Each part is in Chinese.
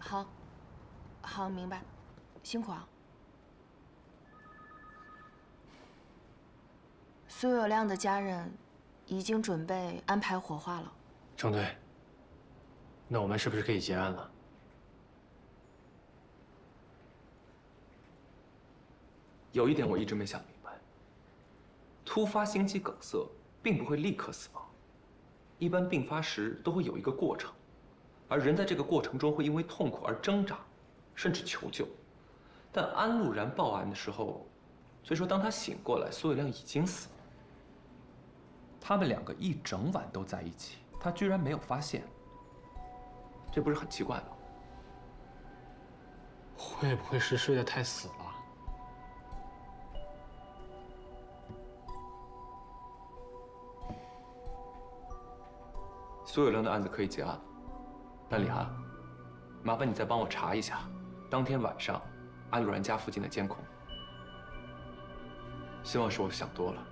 好，好，明白，辛苦啊。苏有亮的家人已经准备安排火化了。郑队，那我们是不是可以结案了？有一点我一直没想明白，突发心肌梗塞并不会立刻死亡，一般病发时都会有一个过程，而人在这个过程中会因为痛苦而挣扎，甚至求救。但安陆然报案的时候，虽说当他醒过来，苏有亮已经死了。他们两个一整晚都在一起，他居然没有发现，这不是很奇怪吗？会不会是睡得太死了？苏有亮的案子可以结案了，但李涵，麻烦你再帮我查一下当天晚上安陆然家附近的监控。希望是我想多了。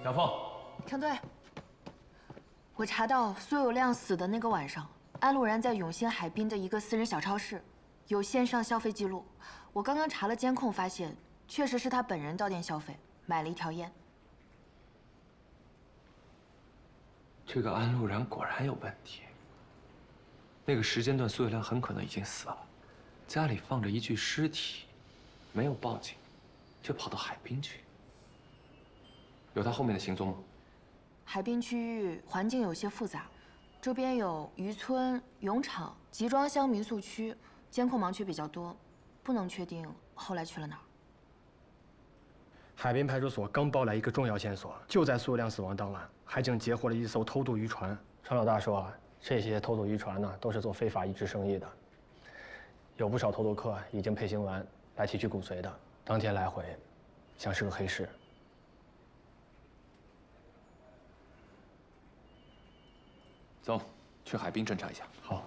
小凤，程队，我查到苏有亮死的那个晚上，安陆然在永兴海滨的一个私人小超市有线上消费记录。我刚刚查了监控，发现确实是他本人到店消费，买了一条烟。这个安陆然果然有问题。那个时间段，苏有亮很可能已经死了，家里放着一具尸体，没有报警，却跑到海滨去。有他后面的行踪吗？海滨区域环境有些复杂，周边有渔村、泳场、集装箱民宿区，监控盲区比较多，不能确定后来去了哪儿。海滨派出所刚报来一个重要线索，就在苏有亮死亡当晚，海警截获了一艘偷渡渔船。常老大说啊，这些偷渡渔船呢，都是做非法移植生意的，有不少偷渡客已经配型完来提取骨髓的，当天来回，像是个黑市。走，去海滨侦查一下。好。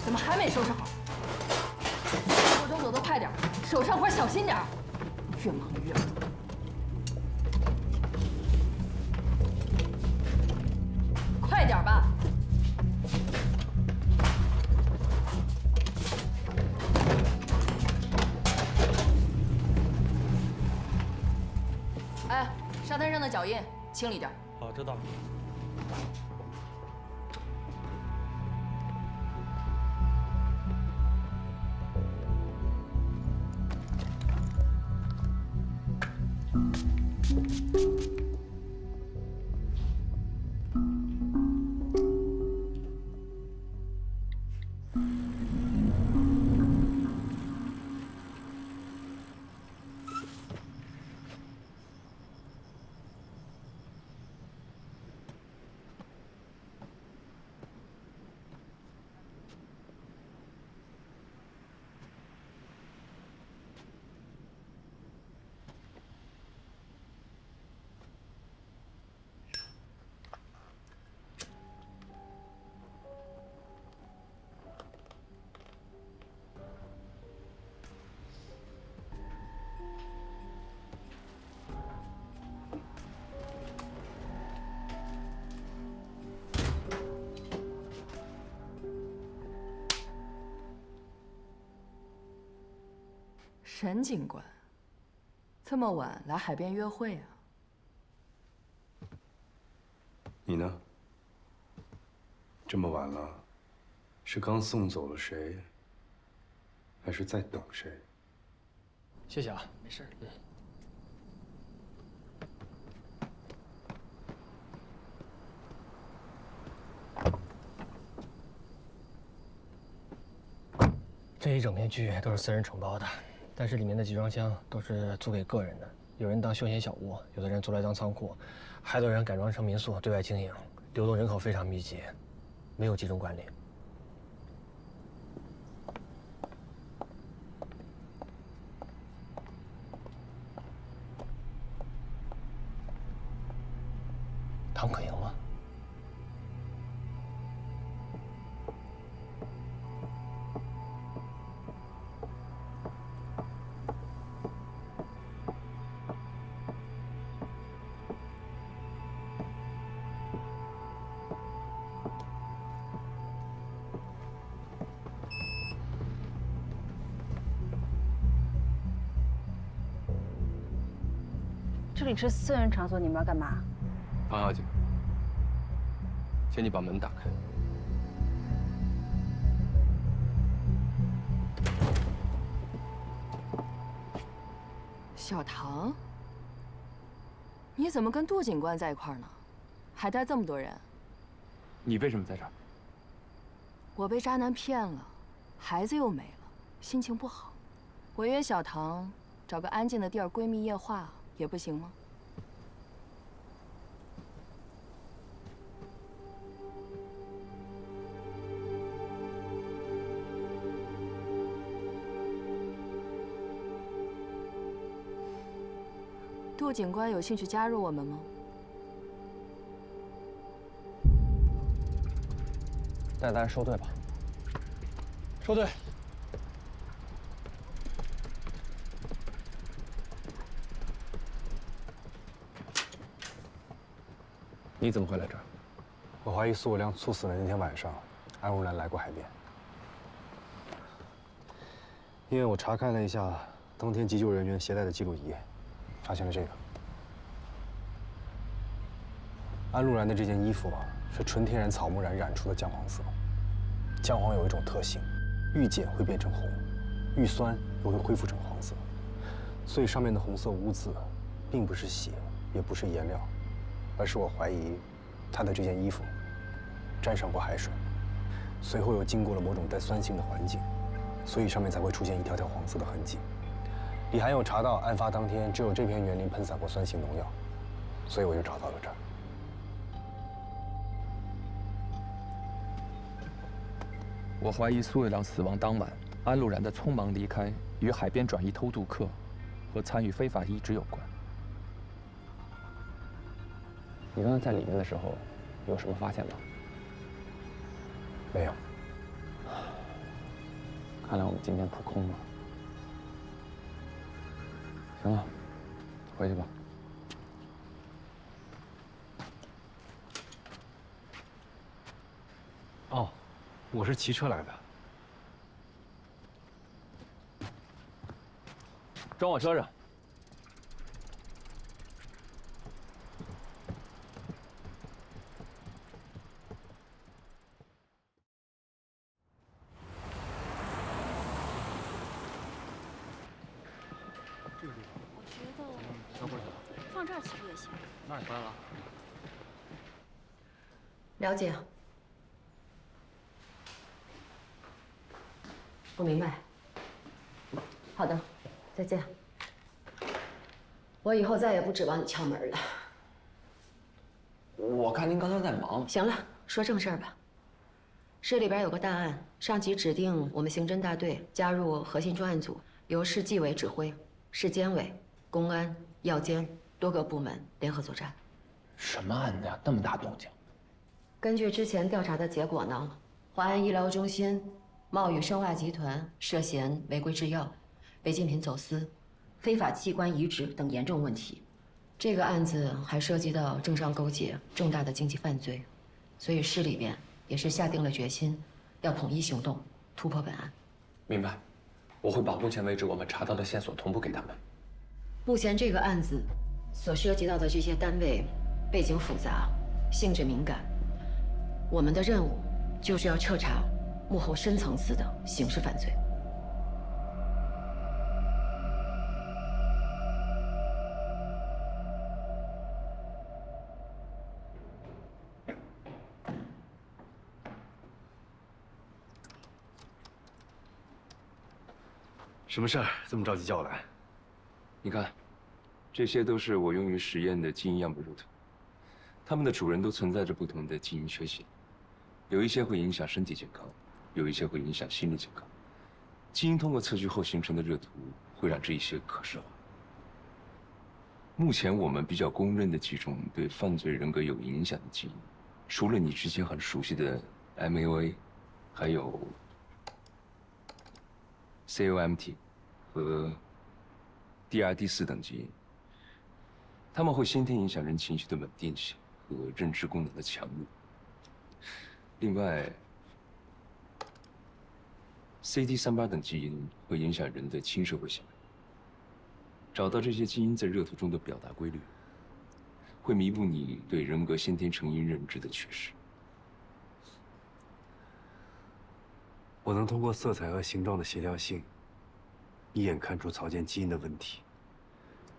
怎么还没收拾好？活动走得快点，手上活小心点，越忙越忙。快点吧！哎，沙滩上的脚印清理点。好，知道。沈警官，这么晚来海边约会啊？你呢？这么晚了，是刚送走了谁，还是在等谁？谢谢啊。没事。这一整片区域都是私人承包的，但是里面的集装箱都是租给个人的，有人当休闲小屋，有的人租来当仓库，还有的人改装成民宿对外经营，流动人口非常密集，没有集中管理。唐可盈吗？这里是私人场所，你们要干嘛？庞小姐，请你把门打开。小唐，你怎么跟杜警官在一块儿呢？还带这么多人？你为什么在这儿？我被渣男骗了，孩子又没了，心情不好。我约小唐找个安静的地儿闺蜜夜话，也不行吗？杜警官有兴趣加入我们吗？带大家收队吧。收队。你怎么会来这儿？我怀疑苏有亮猝死的那天晚上，安如兰来过海边。因为我查看了一下当天急救人员携带的记录仪，发现了这个。安如兰的这件衣服是纯天然草木染染出的姜黄色。姜黄有一种特性，遇碱会变成红，遇酸又会恢复成黄色，所以上面的红色污渍，并不是血，也不是颜料，而是我怀疑她的这件衣服沾上过海水，随后又经过了某种带酸性的环境，所以上面才会出现一条条黄色的痕迹。李涵有查到，案发当天只有这片园林喷洒过酸性农药，所以我就找到了这儿。我怀疑苏有亮死亡当晚，安陆然的匆忙离开与海边转移偷渡客和参与非法移植有关。你刚才在里面的时候，有什么发现吗？没有。看来我们今天扑空了。行了，回去吧。哦，我是骑车来的。装我车上。我觉得放这儿其实也行。那儿关了。了解。我明白。好的，再见。我以后再也不指望你敲门了。我看您刚才在忙。行了，说正事儿吧。市里边有个大案，上级指定我们刑侦大队加入核心专案组，由市纪委指挥，市监委、公安、药监多个部门联合作战。什么案子呀？那么大动静？根据之前调查的结果呢，华安医疗中心、茂宇生化集团涉嫌违规制药、违禁品走私、非法器官移植等严重问题。这个案子还涉及到政商勾结、重大的经济犯罪，所以市里边也是下定了决心，要统一行动，突破本案。明白。我会把目前为止我们查到的线索同步给他们。目前这个案子所涉及到的这些单位背景复杂，性质敏感，我们的任务就是要彻查幕后深层次的刑事犯罪。什么事儿这么着急叫我来？你看，这些都是我用于实验的基因样本入图，它们的主人都存在着不同的基因缺陷，有一些会影响身体健康，有一些会影响心理健康。基因通过测序后形成的热图会让这一些可视化。目前我们比较公认的几种对犯罪人格有影响的基因，除了你之前很熟悉的 MAOA， 还有 COMT 和 DRD4等基因，它们会先天影响人情绪的稳定性和认知功能的强弱。另外 CD38等基因会影响人的亲社会行为。找到这些基因在热图中的表达规律，会弥补你对人格先天成因认知的缺失。我能通过色彩和形状的协调性，一眼看出草间基因的问题，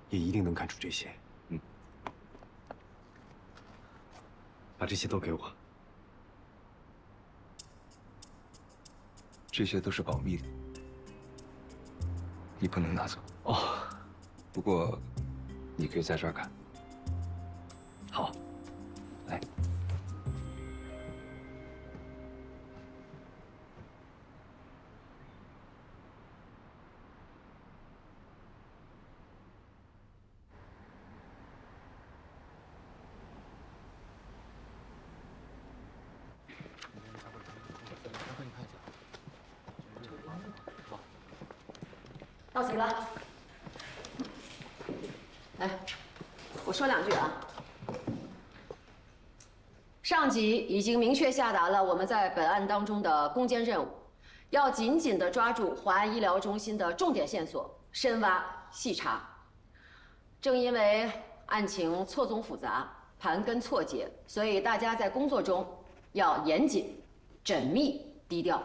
也一定能看出这些。把这些都给我。这些都是保密的，你不能拿走。哦。不过，你可以在这儿看。好，来。到齐了。来，我说两句啊。上级已经明确下达了我们在本案当中的攻坚任务，要紧紧地抓住华安医疗中心的重点线索，深挖细查。正因为案情错综复杂、盘根错节，所以大家在工作中要严谨、缜密、低调，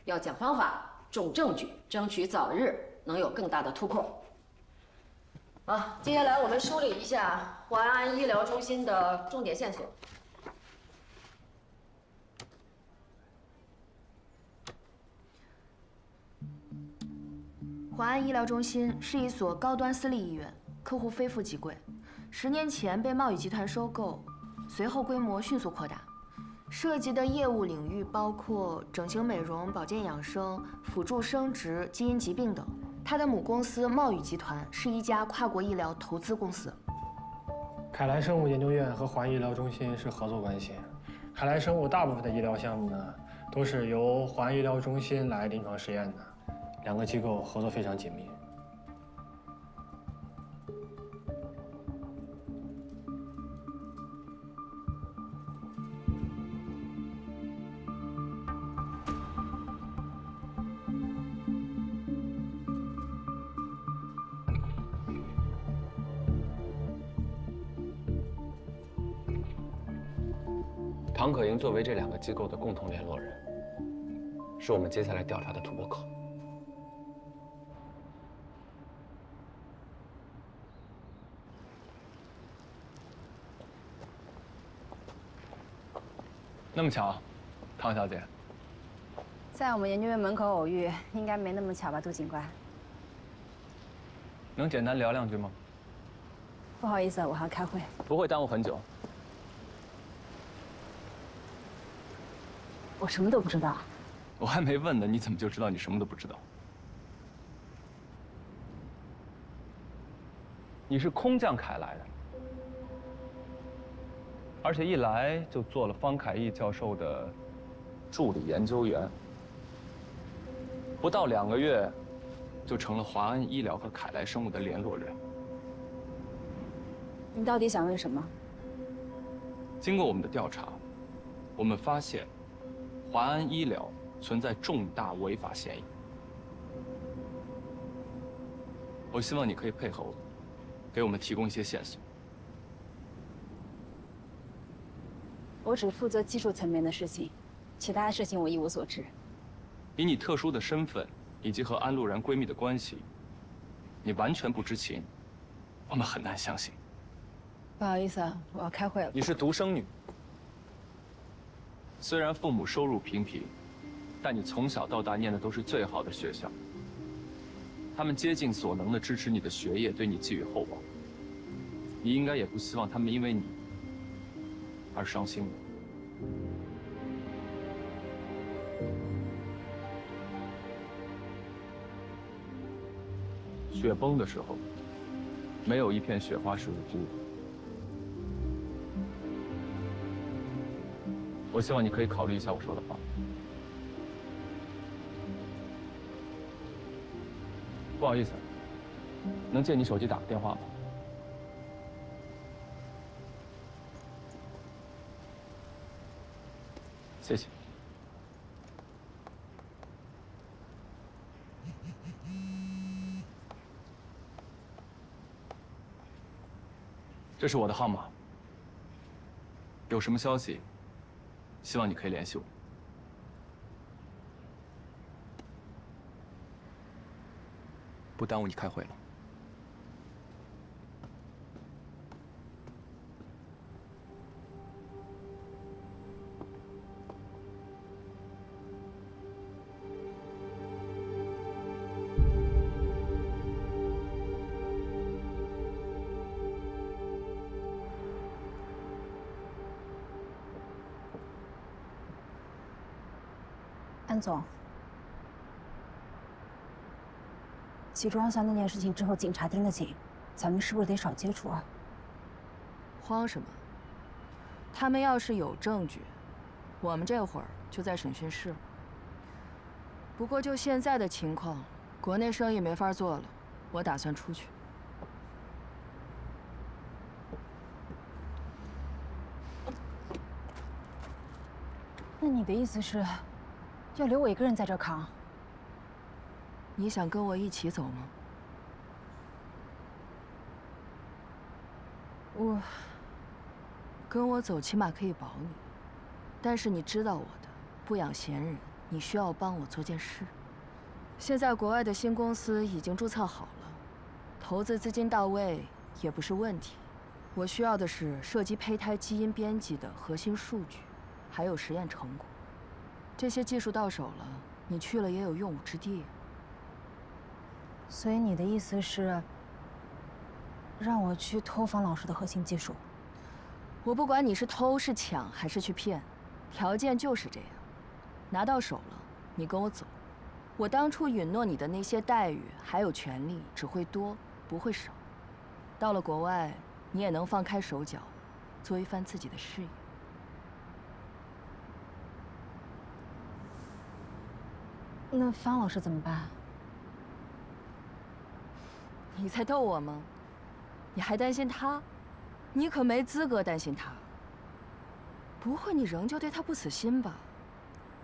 要讲方法、重证据，争取早日能有更大的突破。好，接下来我们梳理一下华安医疗中心的重点线索。华安医疗中心是一所高端私立医院，客户非富即贵。10年前被贸易集团收购，随后规模迅速扩大，涉及的业务领域包括整形美容、保健养生、辅助生殖、基因疾病等。它的母公司贸宇集团是一家跨国医疗投资公司。凯莱生物研究院和华安医疗中心是合作关系。凯莱生物大部分的医疗项目呢，都是由华安医疗中心来临床实验的，两个机构合作非常紧密。唐可盈作为这两个机构的共同联络人，是我们接下来调查的突破口。那么巧，唐小姐，在我们研究院门口偶遇，应该没那么巧吧，杜警官？能简单聊两句吗？不好意思，我还要开会。不会耽误很久。我什么都不知道。我还没问呢，你怎么就知道你什么都不知道？你是空降凯来的，而且一来就做了方凯义教授的助理研究员，不到2个月，就成了华安医疗和凯来生物的联络人。你到底想问什么？经过我们的调查，我们发现华安医疗存在重大违法嫌疑。我希望你可以配合我，给我们提供一些线索。我只负责技术层面的事情，其他的事情我一无所知。以你特殊的身份以及和安陆然闺蜜的关系，你完全不知情，我们很难相信。不好意思啊，我要开会了。你是独生女，虽然父母收入平平，但你从小到大念的都是最好的学校。他们竭尽所能的支持你的学业，对你寄予厚望。你应该也不希望他们因为你而伤心了。雪崩的时候，没有一片雪花是无辜的。我希望你可以考虑一下我说的话。不好意思，能借你手机打个电话吗？谢谢。这是我的号码，有什么消息，希望你可以联系我。不耽误你开会了。安总。集装箱那件事情之后，警察盯得紧，咱们是不是得少接触啊？慌什么？他们要是有证据，我们这会儿就在审讯室。不过就现在的情况，国内生意没法做了，我打算出去。那你的意思是，要留我一个人在这扛？你想跟我一起走吗？跟我走，起码可以保你。但是你知道我的，不养闲人，你需要帮我做件事。现在国外的新公司已经注册好了，投资资金到位也不是问题。我需要的是涉及胚胎基因编辑的核心数据，还有实验成果。这些技术到手了，你去了也有用武之地。所以你的意思是，让我去偷方老师的核心技术？我不管你是偷是抢还是去骗，条件就是这样。拿到手了，你跟我走。我当初允诺你的那些待遇还有权利，只会多不会少。到了国外，你也能放开手脚，做一番自己的事业。那方老师怎么办？你在逗我吗？你还担心他？你可没资格担心他。不会，你仍旧对他不死心吧？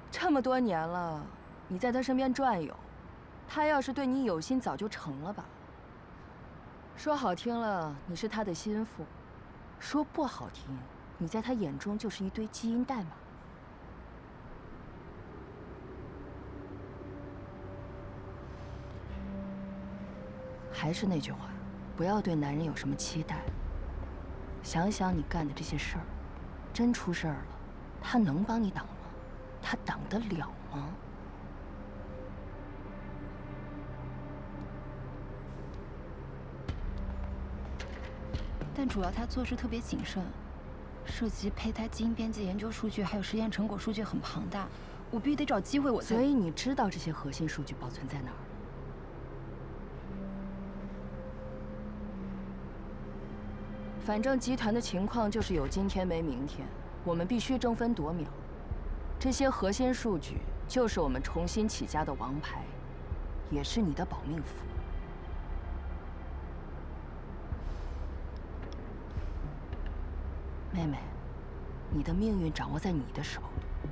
这么多年了，你在他身边转悠，他要是对你有心，早就成了吧？说好听了，你是他的心腹；说不好听，你在他眼中就是一堆基因代码。还是那句话，不要对男人有什么期待。想想你干的这些事儿，真出事儿了，他能帮你挡吗？他挡得了吗？但主要他做事特别谨慎，涉及胚胎基因编辑研究数据还有实验成果数据很庞大，我必须得找机会我才。所以你知道这些核心数据保存在哪儿？反正集团的情况就是有今天没明天，我们必须争分夺秒。这些核心数据就是我们重新起家的王牌，也是你的保命符。妹妹，你的命运掌握在你的手里，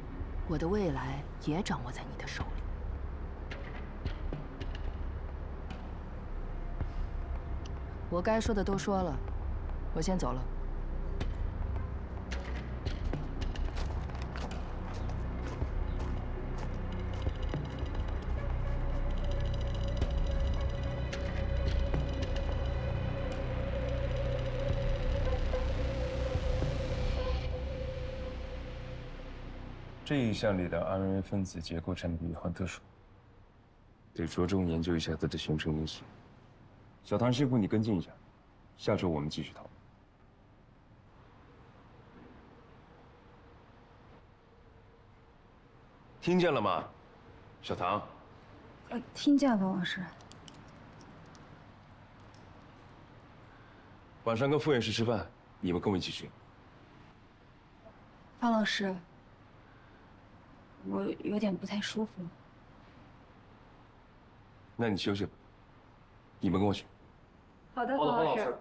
我的未来也掌握在你的手里。我该说的都说了，我先走了。这一项里的 RNA 分子结构产比很特殊，得着重研究一下它的形成因素。小唐师傅，你跟进一下，下周我们继续讨论。听见了吗，小唐？听见了，方老师。晚上跟副院士吃饭，你们跟我一起去。方老师，我有点不太舒服。那你休息吧，你们跟我去。好的，方老师。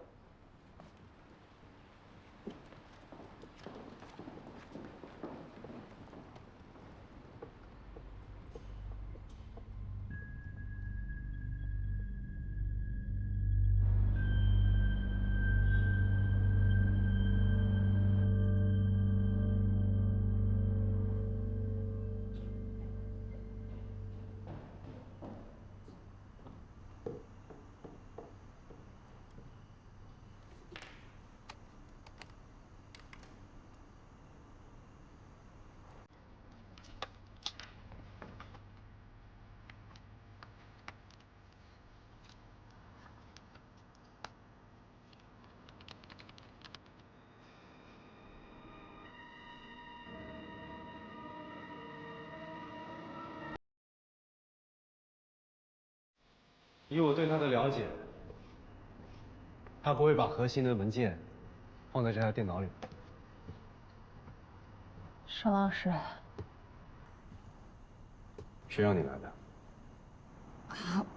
以我对他的了解，他不会把核心的文件放在这台电脑里。沈老师，谁让你来的？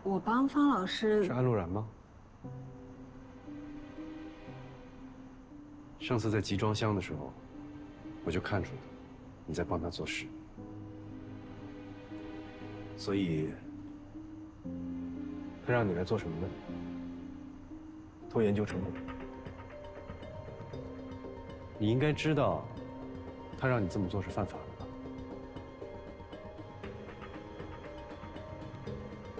我帮方老师。是安陆然吗？上次在集装箱的时候，我就看出了你在帮他做事，所以他让你来做什么呢？拖研究成果。你应该知道，他让你这么做是犯法的吧？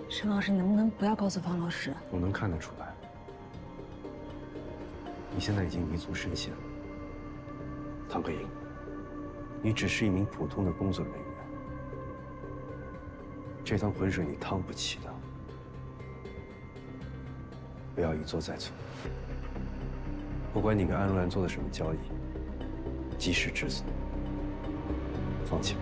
沈老师，能不能不要告诉方老师？我能看得出来，你现在已经迷足深陷了。唐可颖，你只是一名普通的工作人员，这趟浑水你趟不起的。不要一错再错。不管你跟安如兰做的什么交易，及时止损。放弃吧。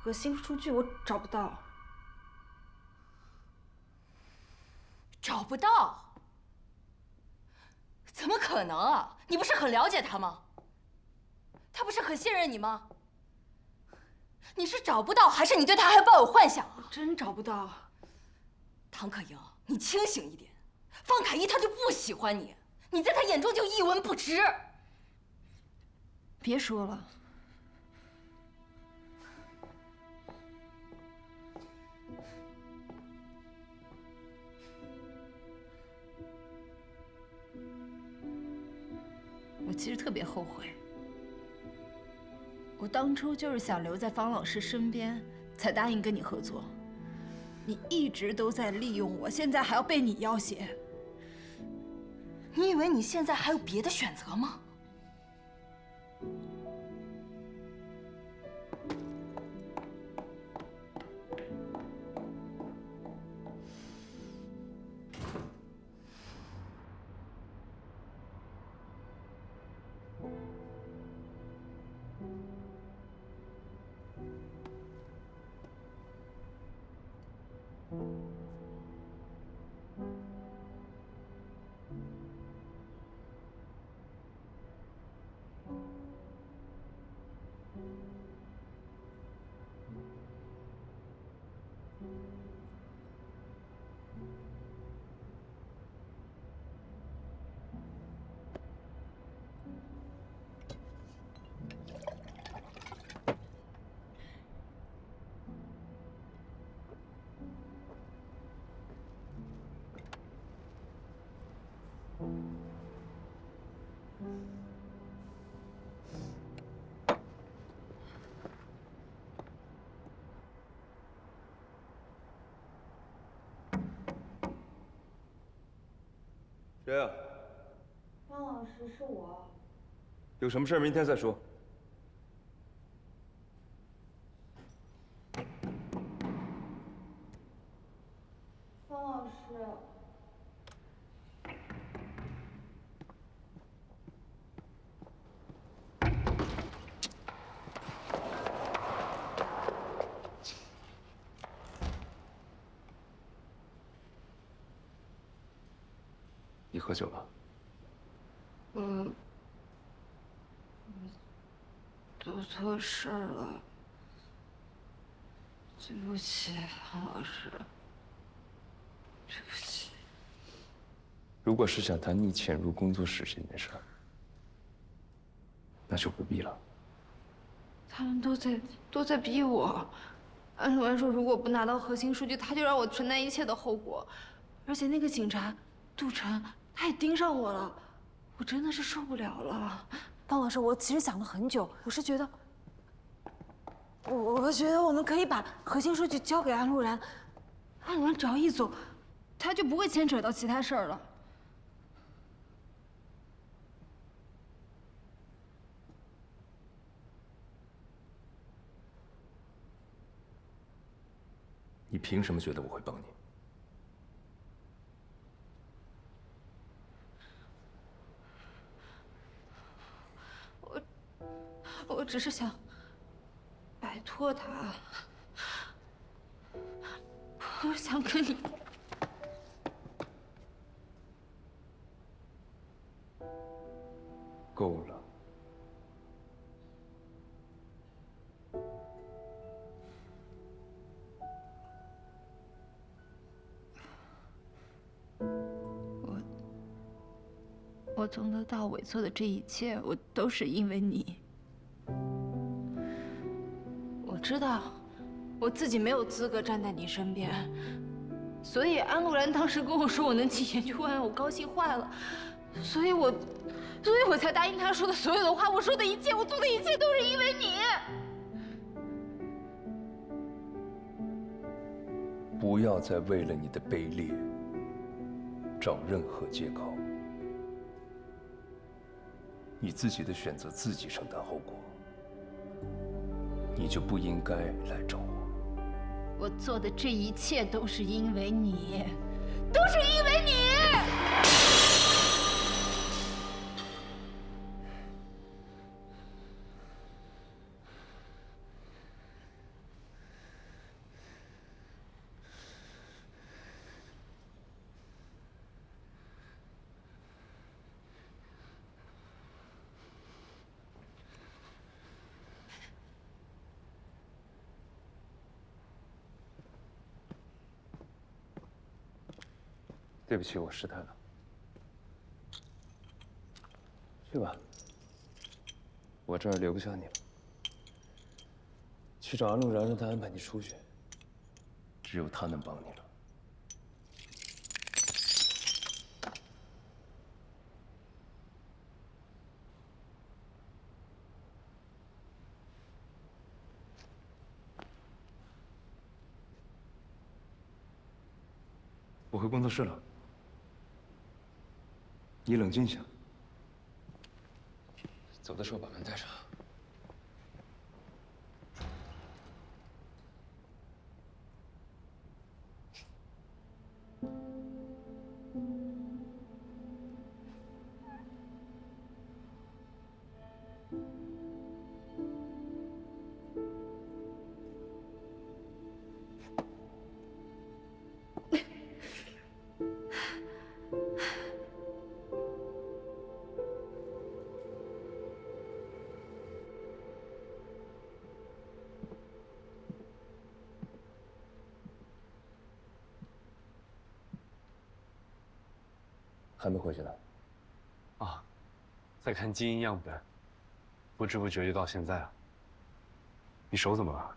核心数据我找不到，找不到？怎么可能啊？你不是很了解他吗？他不是很信任你吗？你是找不到，还是你对他还抱有幻想啊？我真找不到。唐可盈，你清醒一点。方凯一他就不喜欢你，你在他眼中就一文不值。别说了。我其实特别后悔，我当初就是想留在方老师身边，才答应跟你合作。你一直都在利用我，现在还要被你要挟。你以为你现在还有别的选择吗？谁呀？方老师，是我。有什么事儿明天再说。方老师。你喝酒了？我做错事儿了，对不起，方老师，对不起。如果是想谈你潜入工作室这件事儿，那就不必了。他们都在逼我。安主任说，如果不拿到核心数据，他就让我承担一切的后果。而且那个警察杜晨，他也盯上我了，我真的是受不了了。方老师，我其实想了很久，我是觉得，我觉得我们可以把核心数据交给安陆然，安陆然只要一走，他就不会牵扯到其他事儿了。你凭什么觉得我会帮你？我只是想摆脱他，我想跟你。够了。我从头到尾做的这一切，我都是因为你。我知道我自己没有资格站在你身边，所以安陆然当时跟我说我能进研究院，我高兴坏了，所以我才答应他说的所有的话。我说的一切，我做的一切都是因为你。不要再为了你的卑劣找任何借口。你自己的选择自己承担后果，你就不应该来找我。我做的这一切都是因为你，都是因为你。对不起，我失态了。去吧，我这儿留不下你了。去找安陆然，让他安排你出去。只有他能帮你了。我回工作室了。你冷静一下，走的时候把门带上。还没回去呢。啊，在看基因样本，不知不觉就到现在了。你手怎么了？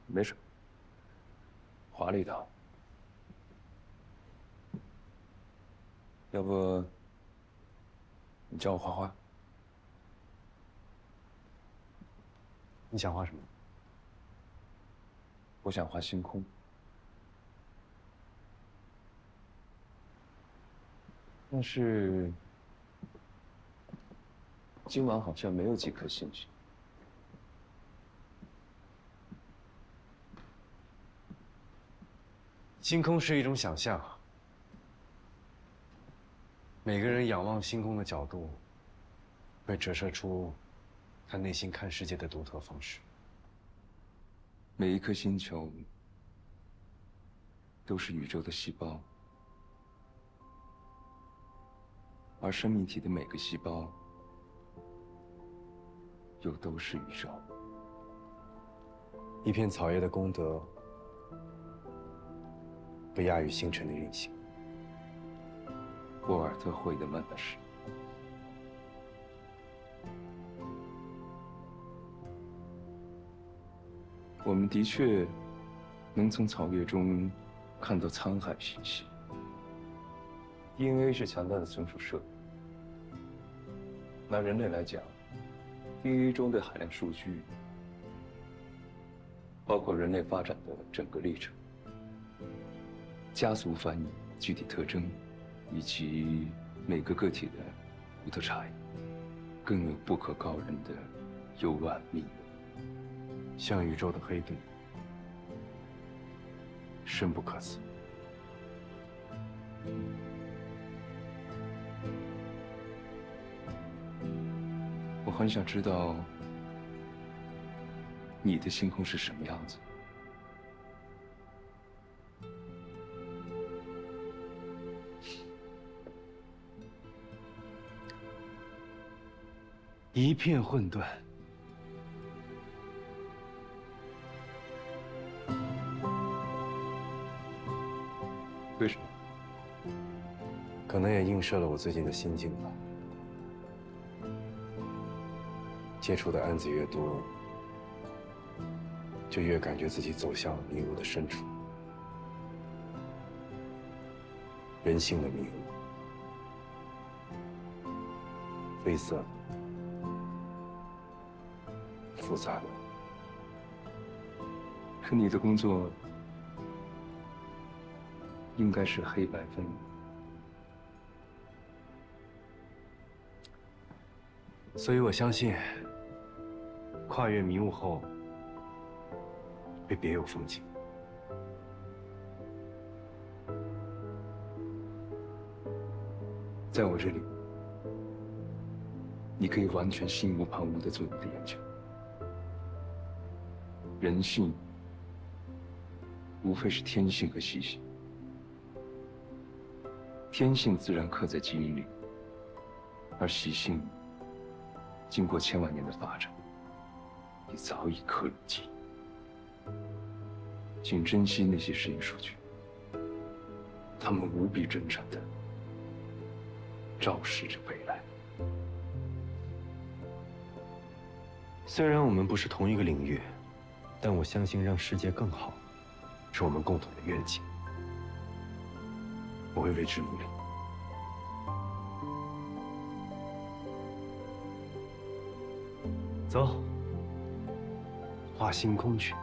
没事，划了一刀。要不你教我画画？你想画什么？我想画星空。但是今晚好像没有几颗星星。星空是一种想象，每个人仰望星空的角度，会折射出他内心看世界的独特方式。每一颗星球都是宇宙的细胞，而生命体的每个细胞又都是宇宙。一片草叶的功德，不亚于星辰的运行。沃尔特·惠德曼的诗。我们的确能从草叶中看到沧海信息。DNA 是强大的存储设备。拿人类来讲 ，DNA 中的海量数据，包括人类发展的整个历程、家族繁衍、具体特征，以及每个个体的独特差异，更有不可告人的幽暗秘密。像宇宙的黑洞，深不可测。我很想知道你的星空是什么样子。一片混沌。为什么？可能也映射了我最近的心境吧。接触的案子越多，就越感觉自己走向了迷雾的深处。人性的迷雾，灰色、复杂的。可你的工作应该是黑白分明。所以我相信，跨越迷雾后，会别有风景。在我这里，你可以完全心无旁骛地做你的研究。人性无非是天性和习性，天性自然刻在基因里，而习性经过千万年的发展，也早已刻入基因。请珍惜那些实验数据，它们无比真诚地昭示着未来。虽然我们不是同一个领域，但我相信让世界更好，是我们共同的愿景。我会为之努力。走，画星空去。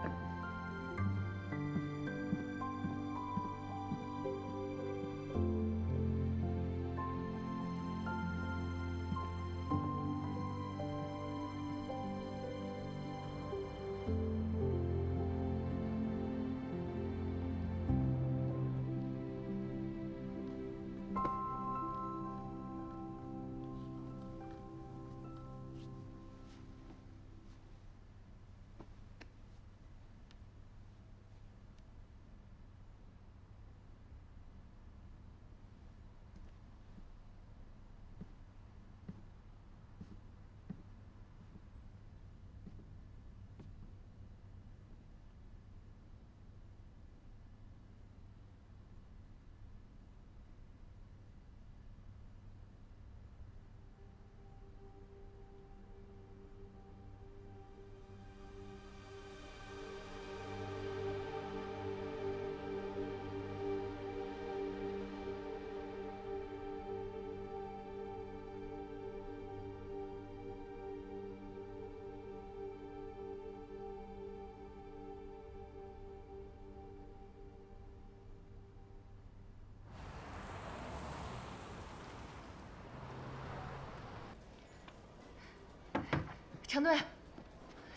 程队，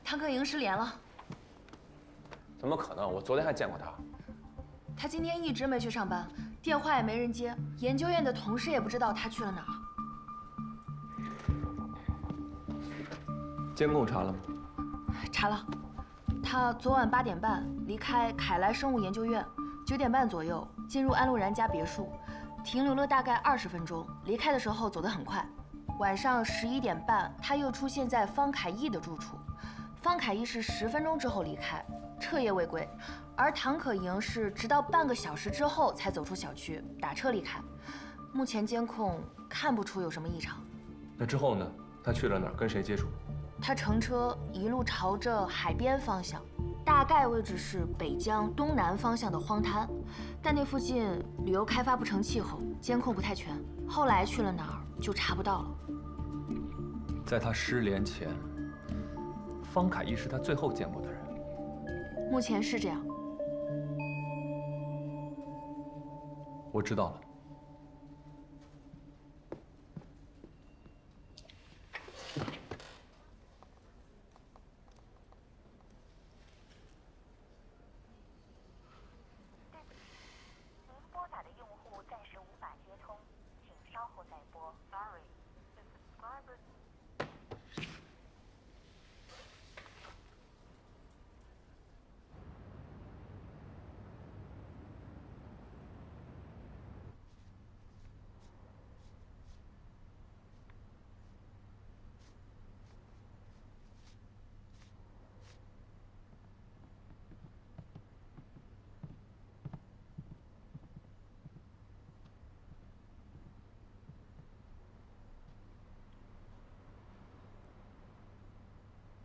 唐可盈失联了。怎么可能？我昨天还见过他。他今天一直没去上班，电话也没人接，研究院的同事也不知道他去了哪儿。监控查了吗？查了，他昨晚8点半离开凯莱生物研究院，9点半左右进入安陆然家别墅，停留了大概20分钟，离开的时候走得很快。晚上11点半，他又出现在方凯义的住处，方凯义是10分钟之后离开，彻夜未归，而唐可盈是直到半个小时之后才走出小区，打车离开。目前监控看不出有什么异常。那之后呢？他去了哪儿？跟谁接触？他乘车一路朝着海边方向，大概位置是北江东南方向的荒滩，但那附近旅游开发不成气候，监控不太全。后来去了哪儿就查不到了。在他失联前，方凯义是他最后见过的人。目前是这样。我知道了。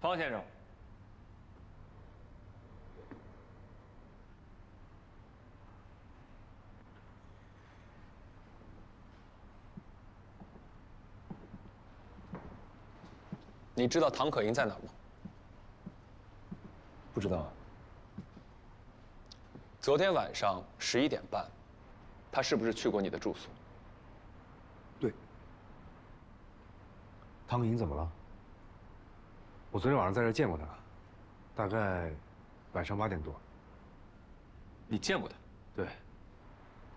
方先生，你知道唐可盈在哪儿吗？不知道。昨天晚上11点半，他是不是去过你的住所？对。唐可盈怎么了？我昨天晚上在这儿见过他，大概晚上8点多。你见过他？对。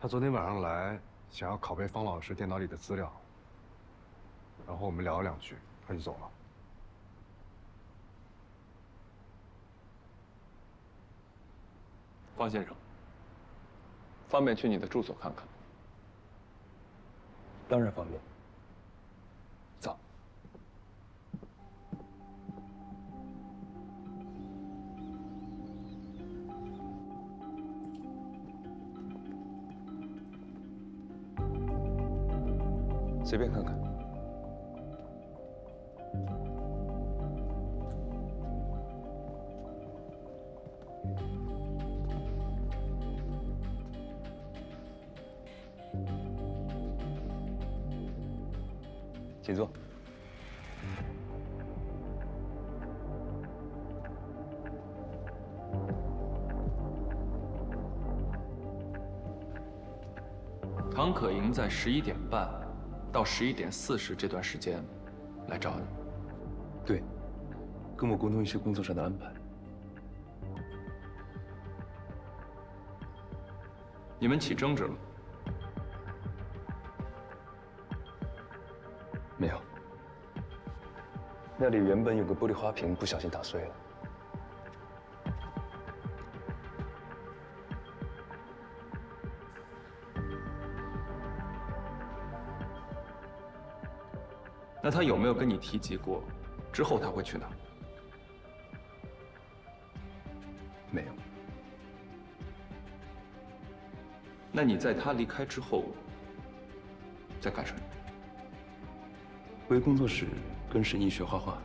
他昨天晚上来，想要拷贝方老师电脑里的资料，然后我们聊了2句，他就走了。方先生，方便去你的住所看看？当然方便。走。随便看看。请坐。唐可盈在11点半到11点40这段时间来找你。对，跟我沟通一些工作上的安排。你们起争执了？没有。那里原本有个玻璃花瓶，不小心打碎了。那他有没有跟你提及过，之后他会去哪儿？没有。那你在他离开之后，在干什么？回工作室跟沈毅学画画，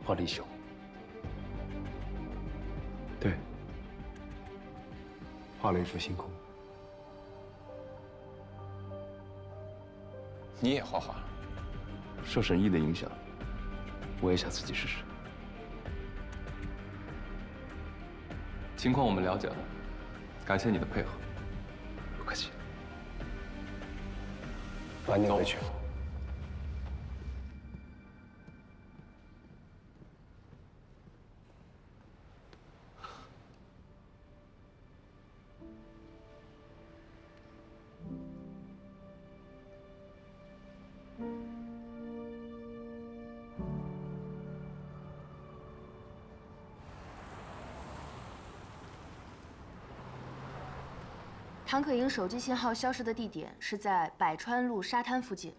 画了一宿。对，画了一幅星空。你也画画？受沈毅的影响，我也想自己试试。情况我们了解了，感谢你的配合。不客气。晚点回去。唐可盈手机信号消失的地点是在百川路沙滩附近。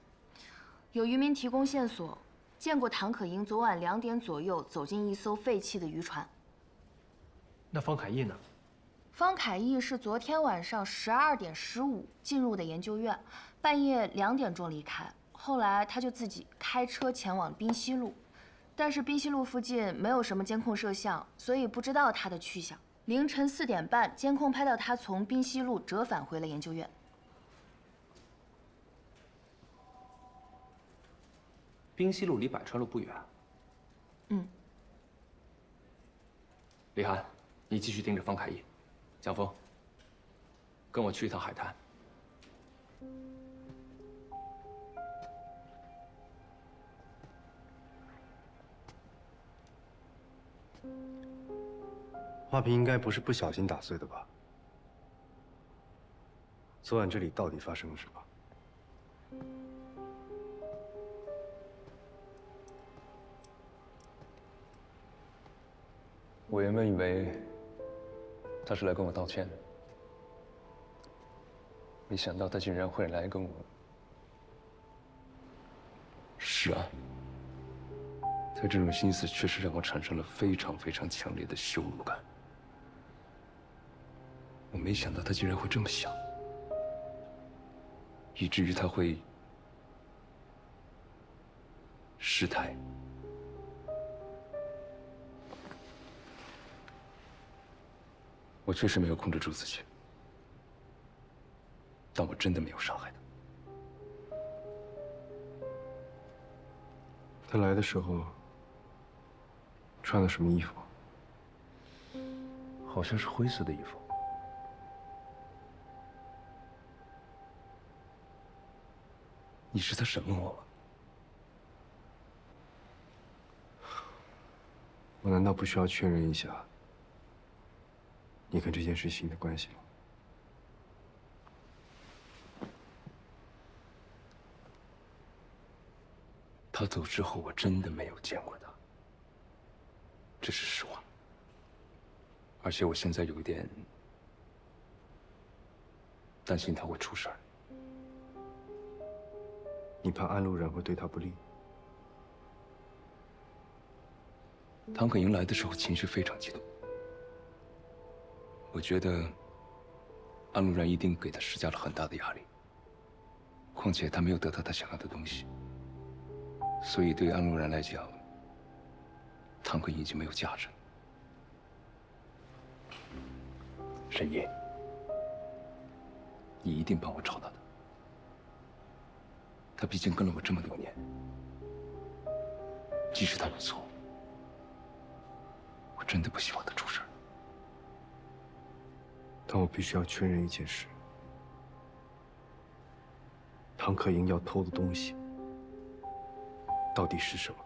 有渔民提供线索，见过唐可盈昨晚2点左右走进一艘废弃的渔船。那方凯义呢？方凯义是昨天晚上12点15进入的研究院，半夜2点钟离开。后来他就自己开车前往滨西路，但是滨西路附近没有什么监控摄像，所以不知道他的去向。凌晨4点半，监控拍到他从滨西路折返回了研究院。滨西路离百川路不远。嗯。李涵，你继续盯着方凯义。江峰，跟我去一趟海滩。花瓶应该不是不小心打碎的吧？昨晚这里到底发生了什么？我原本以为他是来跟我道歉的，没想到他竟然会来跟我……是啊，他这种心思确实让我产生了非常非常强烈的羞辱感。我没想到他竟然会这么想，以至于他会失态。我确实没有控制住自己，但我真的没有伤害他。他来的时候穿了什么衣服？好像是灰色的衣服。你是在审问我吗？我难道不需要确认一下你跟这件事情的关系吗？他走之后，我真的没有见过他，这是实话。而且我现在有一点担心他会出事儿。你怕安陆然会对他不利？唐可盈来的时候情绪非常激动，我觉得安陆然一定给他施加了很大的压力。况且他没有得到他想要的东西，所以对于安陆然来讲，唐可盈已经没有价值了。沈烨，你一定帮我找到他。他毕竟跟了我这么多年，即使他有错，我真的不希望他出事儿。但我必须要确认一件事：唐可盈要偷的东西到底是什么？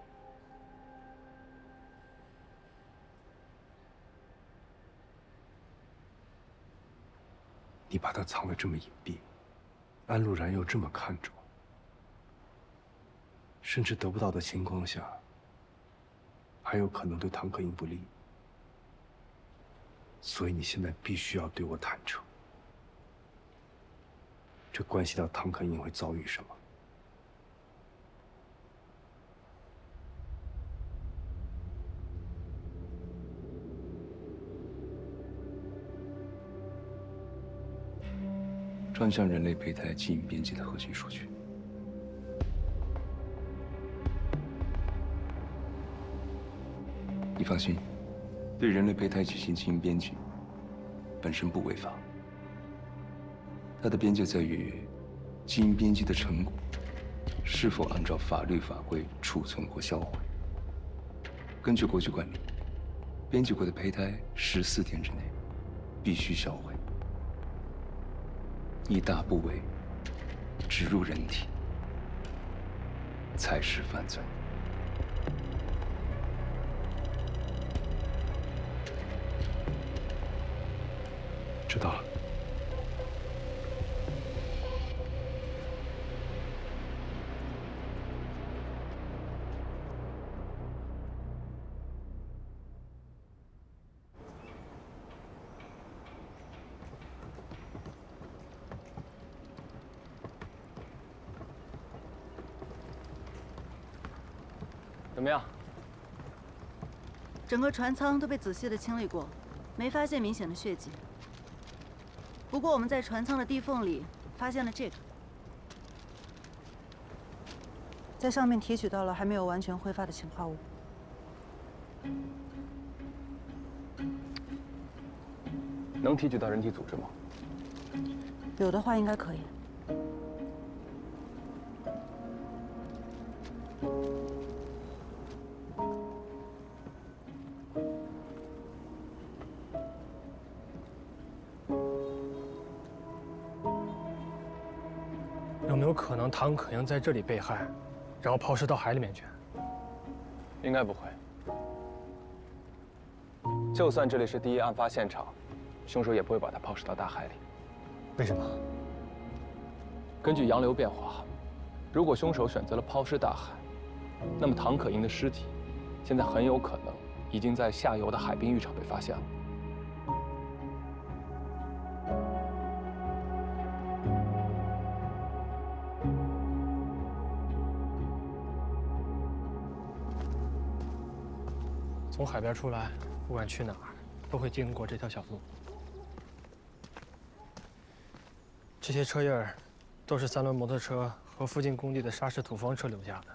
你把他藏得这么隐蔽，安陆然又这么看重，甚至得不到的情况下，还有可能对唐可盈不利。所以你现在必须要对我坦诚，这关系到唐可盈会遭遇什么。专项人类胚胎基因编辑的核心数据。你放心，对人类胚胎进行基因编辑本身不违法，它的边界在于基因编辑的成果是否按照法律法规储存或销毁。根据国际惯例，编辑过的胚胎14天之内必须销毁。以大部位植入人体才是犯罪。知道了。怎么样？整个船舱都被仔细的清理过，没发现明显的血迹。不过我们在船舱的地缝里发现了这个，在上面提取到了还没有完全挥发的氰化物。能提取到人体组织吗？有的话应该可以。有没有可能唐可英在这里被害，然后抛尸到海里面去？应该不会。就算这里是第一案发现场，凶手也不会把它抛尸到大海里。为什么？根据洋流变化，如果凶手选择了抛尸大海，那么唐可英的尸体现在很有可能已经在下游的海滨浴场被发现了。从海边出来，不管去哪儿，都会经过这条小路。这些车印儿，都是3轮摩托车和附近工地的砂石土方车留下的。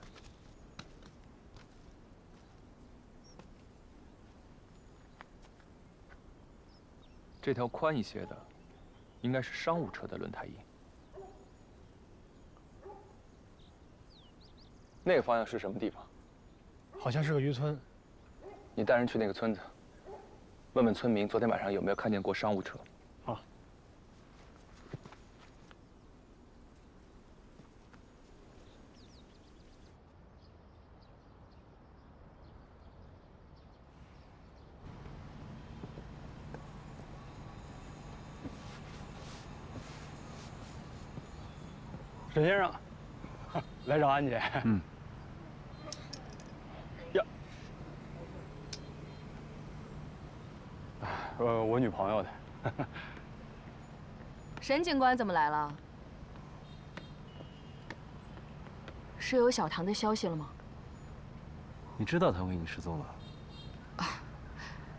这条宽一些的，应该是商务车的轮胎印。那个方向是什么地方？好像是个渔村。你带人去那个村子，问问村民昨天晚上有没有看见过商务车。好。沈先生，来找安姐。嗯。呀。我女朋友的。沈警官怎么来了？是有小唐的消息了吗？你知道唐可英失踪了？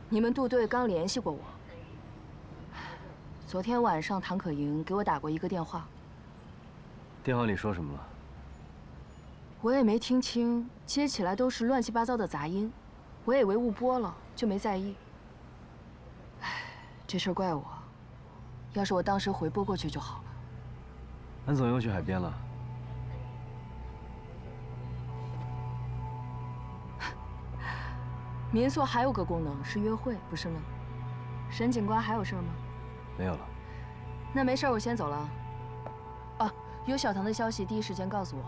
你们杜队刚联系过我。昨天晚上唐可英给我打过一个电话。电话里说什么了？我也没听清，接起来都是乱七八糟的杂音，我以为误拨了，就没在意。唉，这事儿怪我，要是我当时回拨过去就好了。安总又去海边了。民宿还有个功能是约会，不是吗？沈警官还有事儿吗？没有了。那没事儿，我先走了。啊，有小唐的消息，第一时间告诉我。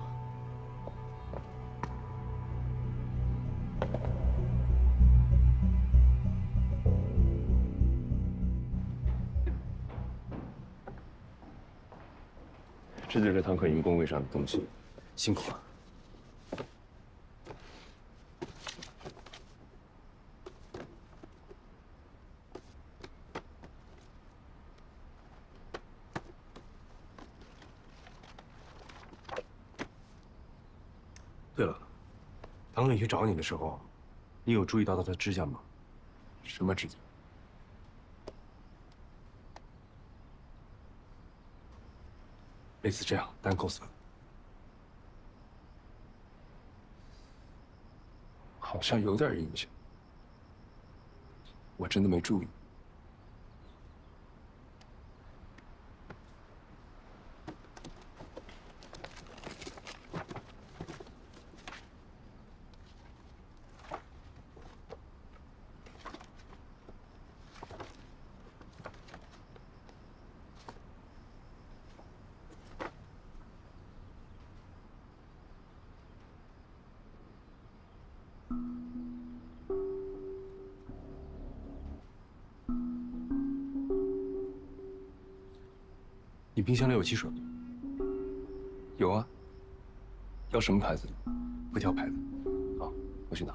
这就是唐可英工位上的东西，辛苦了。对了，唐可英去找你的时候，你有注意到她的指甲吗？什么指甲？类似这样单扣色。好像有点印象，我真的没注意。你冰箱里有汽水吗？有啊。要什么牌子的？不挑牌子。好，我去拿。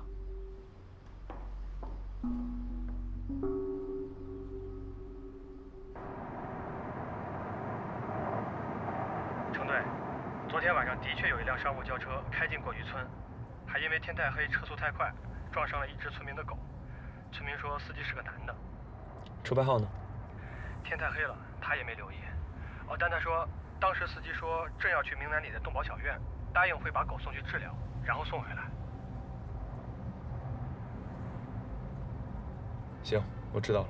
程队，昨天晚上的确有一辆商务轿车开进过渔村，还因为天太黑，车速太快，撞伤了一只村民的狗。村民说司机是个男的。车牌号呢？天太黑了，他也没留意。哦，但他说当时司机说正要去明南里的动保小院，答应会把狗送去治疗，然后送回来。行，我知道了。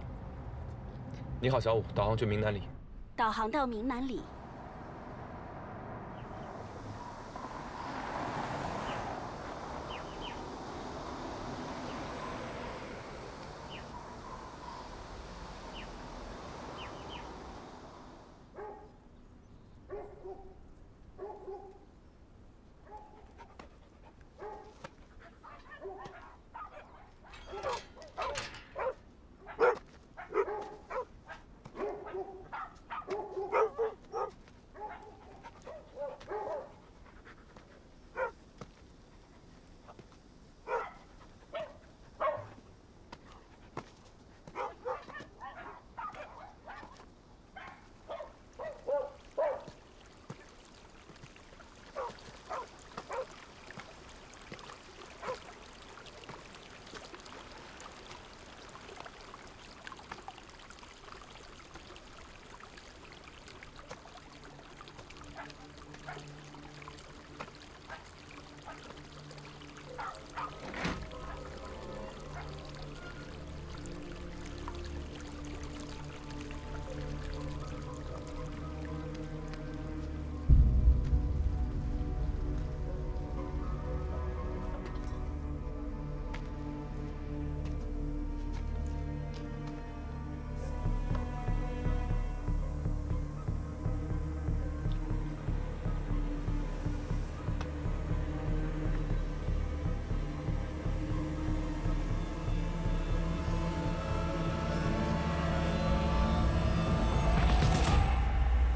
你好，小五，导航去明南里。导航到明南里。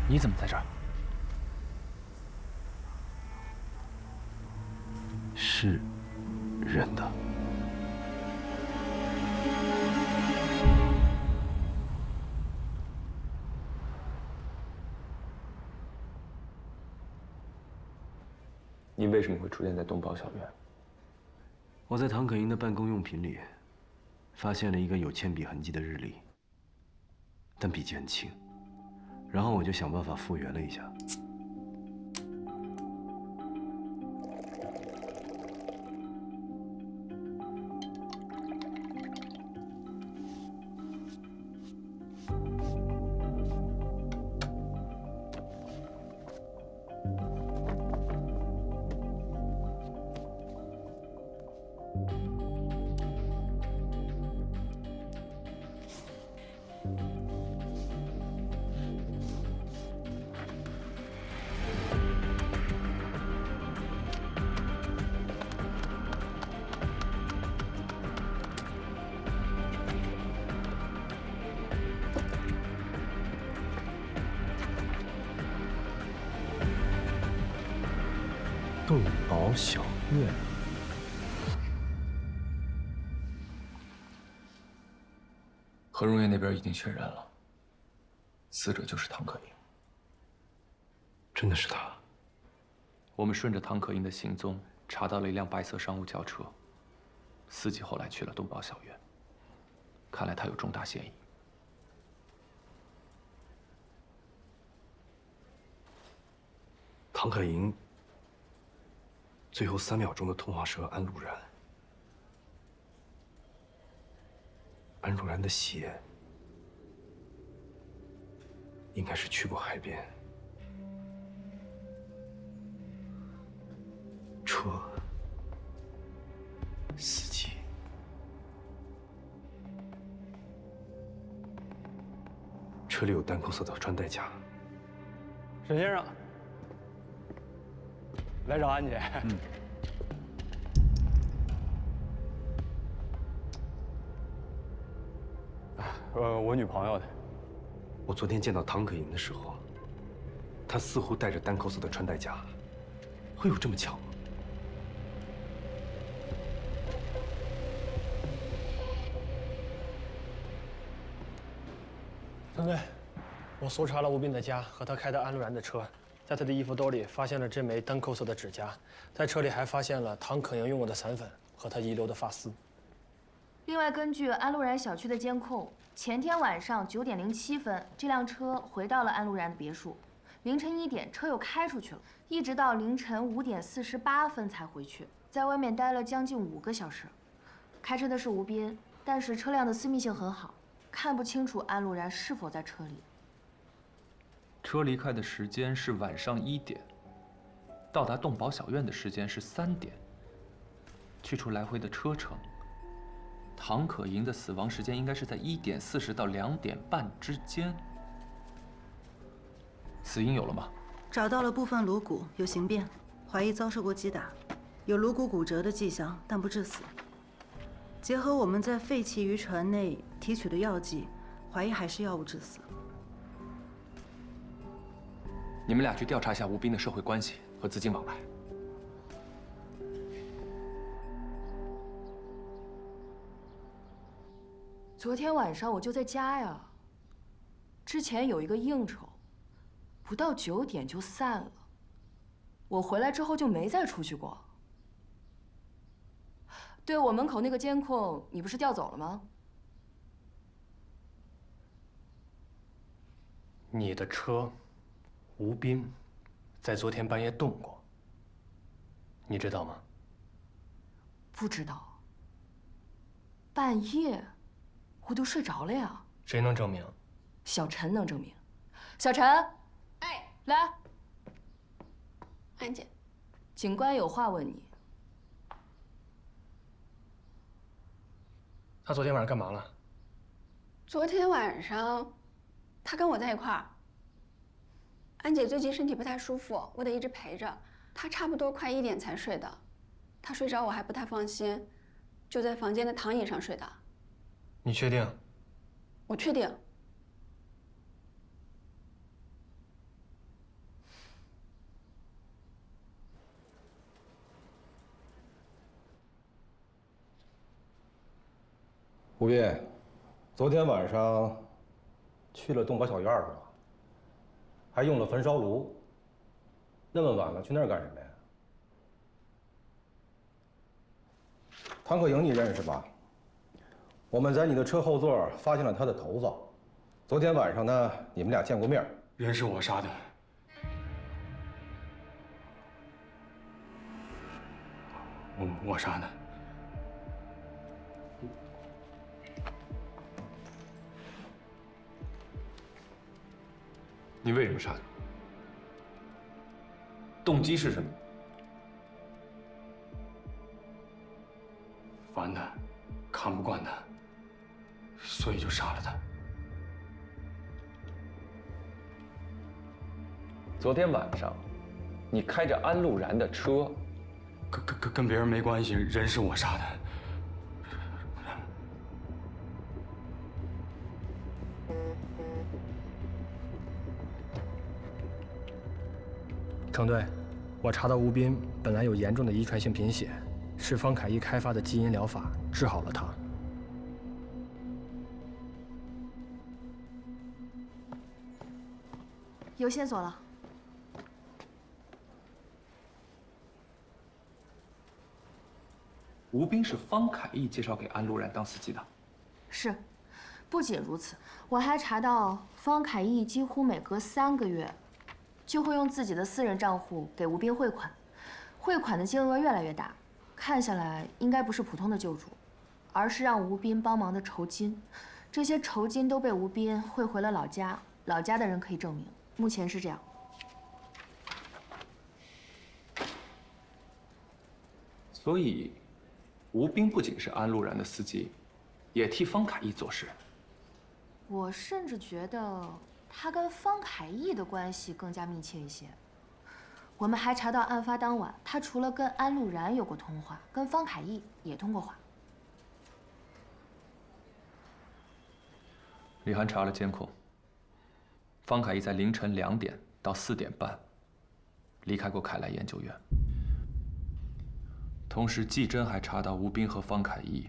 你怎么在这儿？是人的。你为什么会出现在动保小院？我在唐可英的办公用品里发现了一个有铅笔痕迹的日历，但笔迹很轻，然后我就想办法复原了一下。动保小院，何荣业那边已经确认了，死者就是唐可英。真的是他？我们顺着唐可英的行踪查到了一辆白色商务轿车，司机后来去了动保小院，看来他有重大嫌疑。唐可英最后3秒钟的通话是和安陆然，安陆然的鞋应该是去过海边，车、司机，车里有单扣色的穿戴甲。沈先生，来找安姐。我女朋友的。我昨天见到唐可盈的时候，她似乎戴着单扣色的穿戴甲，会有这么巧吗？陈队，我搜查了吴斌的家和他开的安陆然的车，在他的衣服兜里发现了这枚单扣色的指甲，在车里还发现了唐可盈用过的散粉和他遗留的发丝。另外，根据安陆然小区的监控，前天晚上9点07分，这辆车回到了安陆然的别墅。凌晨1点，车又开出去了，一直到凌晨5点48分才回去，在外面待了将近5个小时。开车的是吴斌，但是车辆的私密性很好，看不清楚安陆然是否在车里。车离开的时间是晚上1点，到达动保小院的时间是3点。去除来回的车程，唐可盈的死亡时间应该是在1点40到2点半之间。死因有了吗？找到了部分颅骨有形变，怀疑遭受过击打，有颅骨骨折的迹象，但不致死。结合我们在废弃渔船内提取的药剂，怀疑还是药物致死。你们俩去调查一下吴斌的社会关系和资金往来。昨天晚上我就在家呀。之前有一个应酬，不到9点就散了。我回来之后就没再出去过。对，我门口那个监控，你不是调走了吗？你的车，吴斌，在昨天半夜动过，你知道吗？不知道。半夜，我都睡着了呀。谁能证明？小陈能证明。小陈，哎，来。安姐，警官有话问你。他昨天晚上干嘛了？昨天晚上，他跟我在一块儿。安姐最近身体不太舒服，我得一直陪着。她差不多快1点才睡的。她睡着我还不太放心，就在房间的躺椅上睡的。你确定？我确定。吴斌，昨天晚上去了动保小院是吧？还用了焚烧炉。那么晚了，去那儿干什么呀？唐可盈你认识吧？我们在你的车后座发现了他的头发。昨天晚上呢，你们俩见过面。人是我杀的。我杀的。你为什么杀他？动机是什么？烦他，看不惯他，所以就杀了他。昨天晚上，你开着安陆然的车，跟别人没关系，人是我杀的。程队，我查到吴斌本来有严重的遗传性贫血，是方凯一开发的基因疗法治好了他。有线索了。吴斌是方凯义介绍给安陆然当司机的。是，不仅如此，我还查到方凯义几乎每隔3个月，就会用自己的私人账户给吴斌汇款，汇款的金额越来越大，看下来应该不是普通的救助，而是让吴斌帮忙的酬金。这些酬金都被吴斌汇回了老家，老家的人可以证明，目前是这样。所以，吴斌不仅是安陆然的司机，也替方凯义做事。我甚至觉得他跟方凯义的关系更加密切一些。我们还查到案发当晚，他除了跟安陆然有过通话，跟方凯义也通过话。李涵查了监控，方凯义在凌晨2点到4点半离开过凯莱研究院。同时，季侦还查到吴斌和方凯义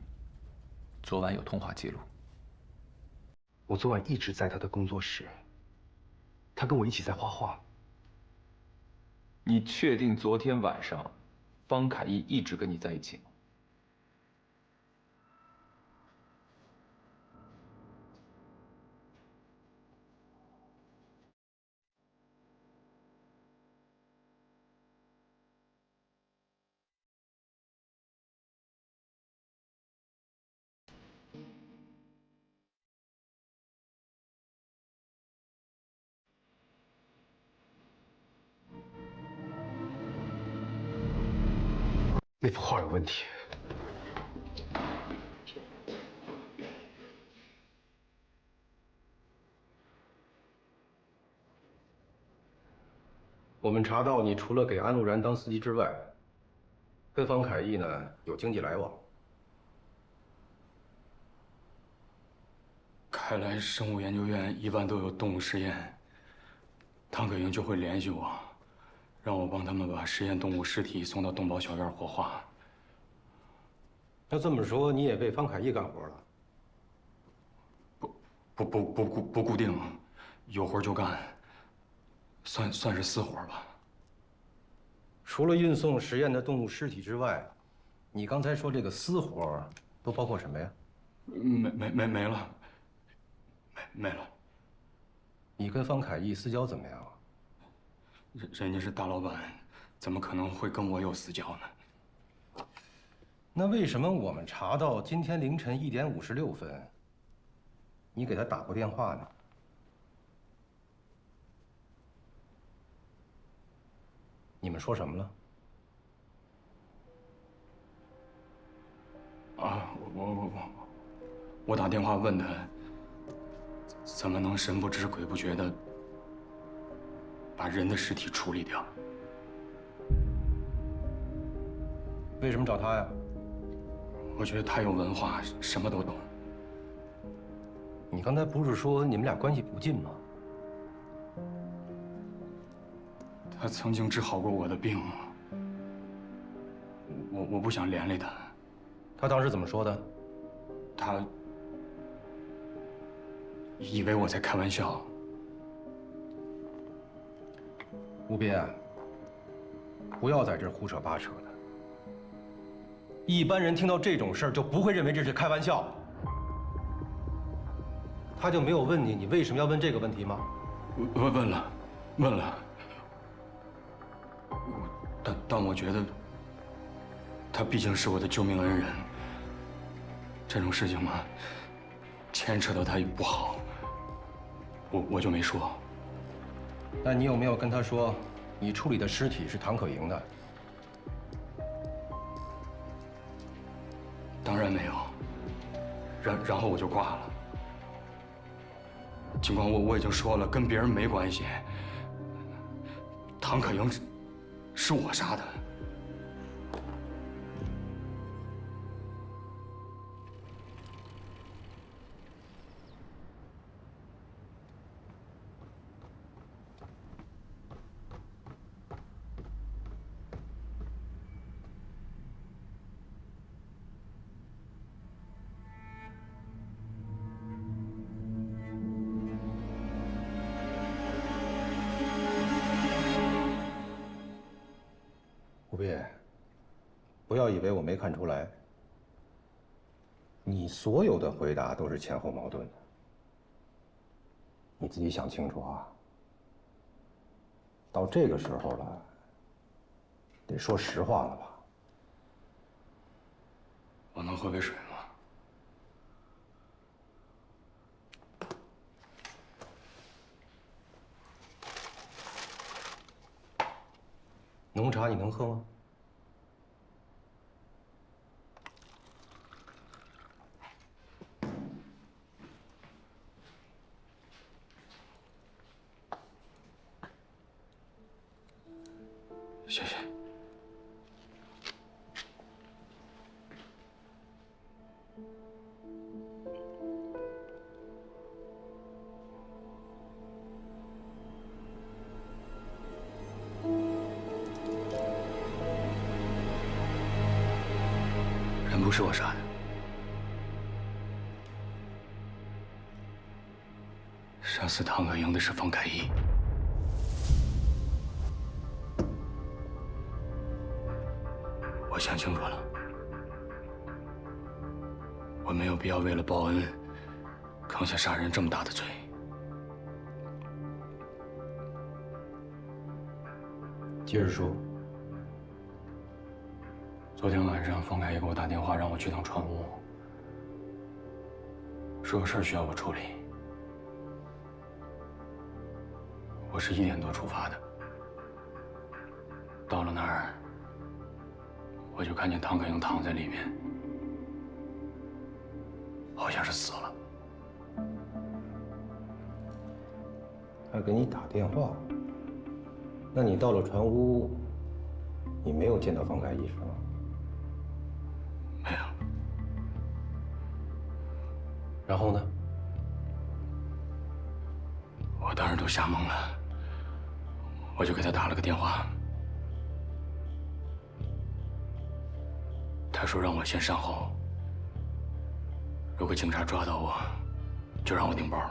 昨晚有通话记录。我昨晚一直在他的工作室，他跟我一起在画画。你确定昨天晚上方凯义一直跟你在一起吗？那幅画有问题。我们查到，你除了给安陆然当司机之外，跟方凯义呢有经济来往。开来生物研究院一般都有动物实验，唐可盈就会联系我，让我帮他们把实验动物尸体送到动保小院火化。要这么说，你也为方凯义干活了？不固定，有活就干，算是私活吧。除了运送实验的动物尸体之外，你刚才说这个私活都包括什么呀？没了。没了。你跟方凯义私交怎么样啊？人家是大老板，怎么可能会跟我有私交呢？那为什么我们查到今天凌晨1点56分，你给他打过电话呢？你们说什么了？啊，我打电话问他，怎么能神不知鬼不觉的把人的尸体处理掉？为什么找他呀？我觉得他有文化，什么都懂。你刚才不是说你们俩关系不近吗？他曾经治好过我的病，我不想连累他。他当时怎么说的？他以为我在开玩笑。吴斌，不要在这胡扯八扯的。一般人听到这种事儿就不会认为这是开玩笑。他就没有问你，你为什么要问这个问题吗？问了。但我觉得，他毕竟是我的救命恩人。这种事情嘛，牵扯到他也不好，我就没说。那你有没有跟他说，你处理的尸体是唐可盈的？当然没有。然后我就挂了。尽管我已经说了，跟别人没关系。唐可盈是我杀的。吴斌，不要以为我没看出来，你所有的回答都是前后矛盾的。你自己想清楚啊！到这个时候了，得说实话了吧？我能喝杯水吗？浓茶你能喝吗？谢谢。人不是我杀的，杀死唐可盈的是方凯义。我想清楚了，我没有必要为了报恩，扛下杀人这么大的罪。接着说，昨天晚上方凯也给我打电话，让我去趟船坞，说有事需要我处理。我是1点多出发的，到了那儿，我就看见唐可英躺在里面，好像是死了。还给你打电话？那你到了船坞，你没有见到方凯医生吗？没有。然后呢？我当时都吓懵了，我就给他打了个电话。他说让我先善后，如果警察抓到我，就让我顶包。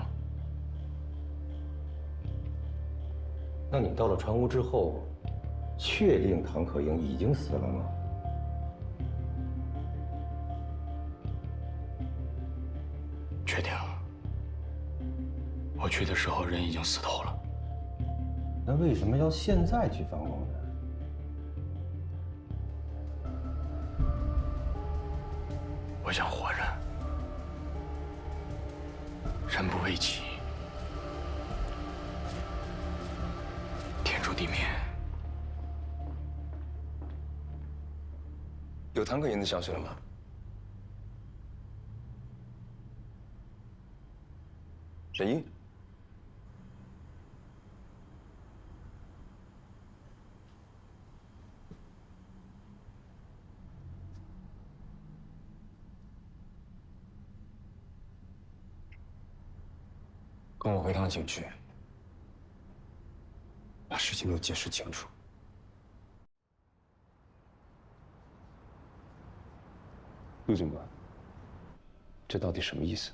那你到了船坞之后，确定唐可英已经死了吗？确定。我去的时候人已经死透了。那为什么要现在去翻供呢？我想活着，人不为己，天诛地灭。有唐可英的消息了吗？沈一，跟我回趟警局，把事情都解释清楚。陆警官，这到底什么意思？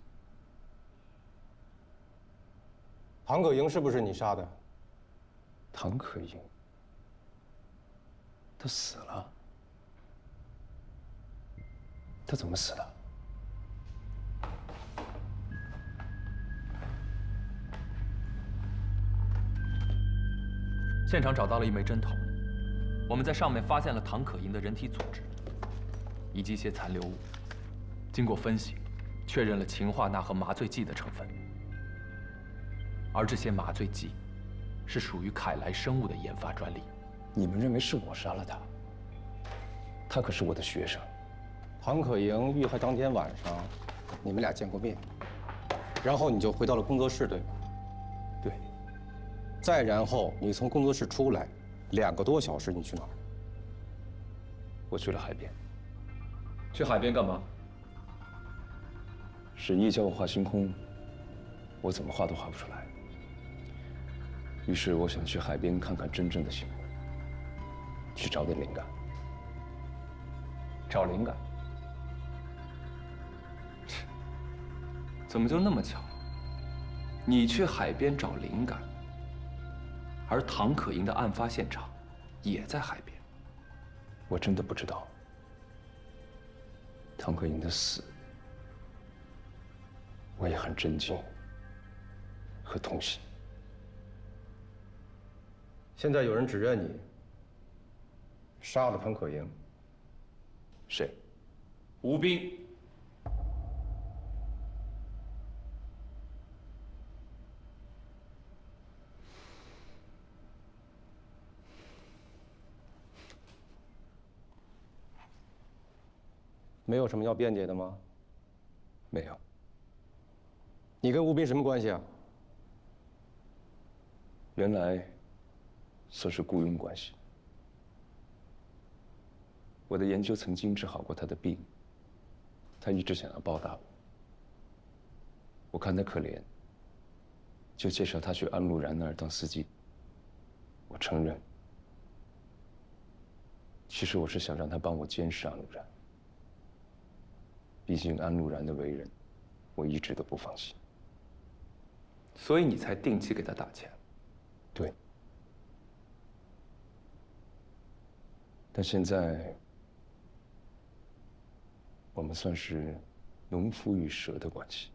唐可英是不是你杀的？唐可英，她死了？她怎么死的？现场找到了一枚针头，我们在上面发现了唐可英的人体组织，以及一些残留物。经过分析，确认了氰化钠和麻醉剂的成分。而这些麻醉剂，是属于凯莱生物的研发专利。你们认为是我杀了他？他可是我的学生。唐可英遇害当天晚上，你们俩见过面，然后你就回到了工作室，对吧？对。再然后你从工作室出来，2个多小时，你去哪儿？我去了海边。去海边干嘛？沈毅叫我画星空，我怎么画都画不出来。于是我想去海边看看真正的星空，去找点灵感。找灵感？怎么就那么巧？你去海边找灵感，而唐可英的案发现场也在海边。我真的不知道。唐可英的死，我也很震惊和痛心。现在有人指认你杀了唐可英。谁？吴斌。没有什么要辩解的吗？没有。你跟吴斌什么关系啊？原来算是雇佣关系。我的研究曾经治好过他的病，他一直想要报答我。我看他可怜，就介绍他去安禄然那儿当司机。我承认，其实我是想让他帮我监视安禄然。毕竟安禄然的为人，我一直都不放心。所以你才定期给他打钱。对。但现在，我们算是农夫与蛇的关系。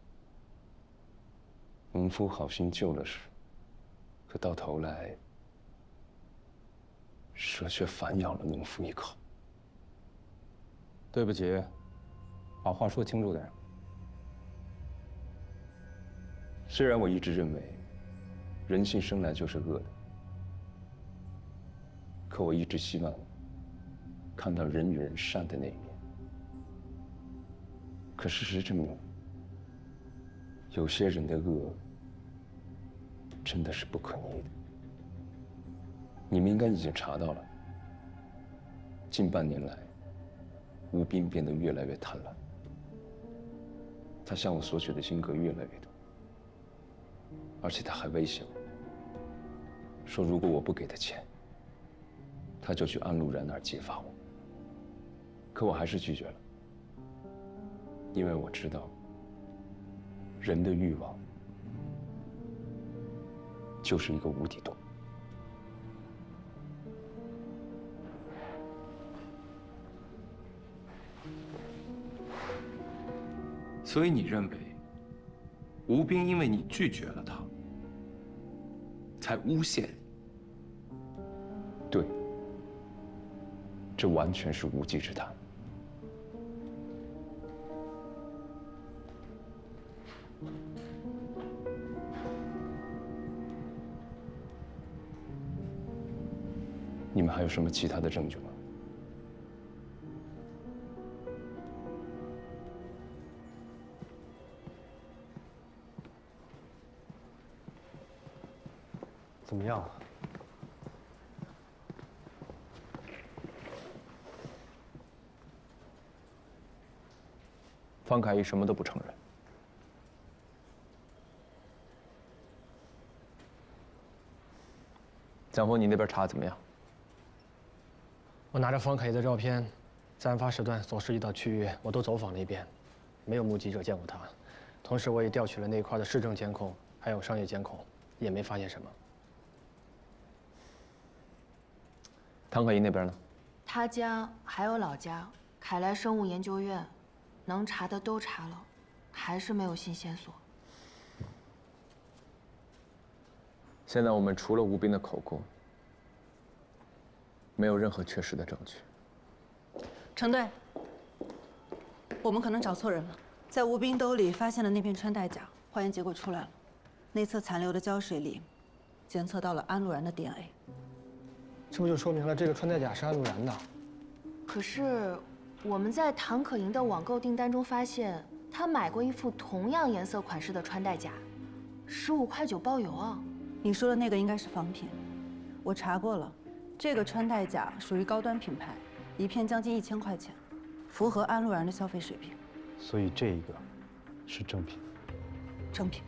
农夫好心救了蛇，可到头来，蛇却反咬了农夫一口。对不起，把话说清楚点。虽然我一直认为，人性生来就是恶的，可我一直希望看到人与人善的那一面。可事实证明，有些人的恶真的是不可逆的。你们应该已经查到了，近半年来，吴斌变得越来越贪婪，他向我索取的金额越来越多，而且他还威胁我，说如果我不给他钱，他就去安禄然那儿揭发我。可我还是拒绝了，因为我知道，人的欲望就是一个无底洞。所以你认为，吴斌因为你拒绝了他，才诬陷？对，这完全是无稽之谈。你们还有什么其他的证据吗？怎么样？方凯义什么都不承认。江峰，你那边查怎么样？我拿着方凯义的照片，在案发时段所涉及到区域，我都走访了一遍，没有目击者见过他。同时，我也调取了那一块的市政监控，还有商业监控，也没发现什么。唐可怡那边呢？他家还有老家凯莱生物研究院，能查的都查了，还是没有新线索。现在我们除了吴斌的口供，没有任何确实的证据。程队，我们可能找错人了。在吴斌兜里发现了那片穿戴甲，化验结果出来了，内侧残留的胶水里检测到了安禄然的 DNA。这不就说明了这个穿戴甲是安禄然的？可是我们在唐可盈的网购订单中发现，他买过一副同样颜色款式的穿戴甲，15块9包邮啊！你说的那个应该是仿品，我查过了，这个穿戴甲属于高端品牌，一片将近1000块钱，符合安禄然的消费水平。所以这一个是正品。正品。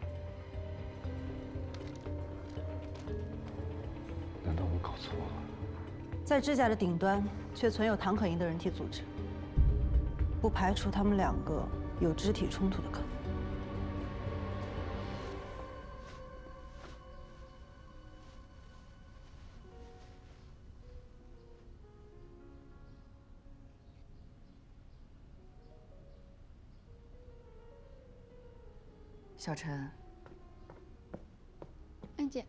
难道我搞错了？在指甲的顶端却存有唐可盈的人体组织，不排除他们两个有肢体冲突的可能。小陈，安姐，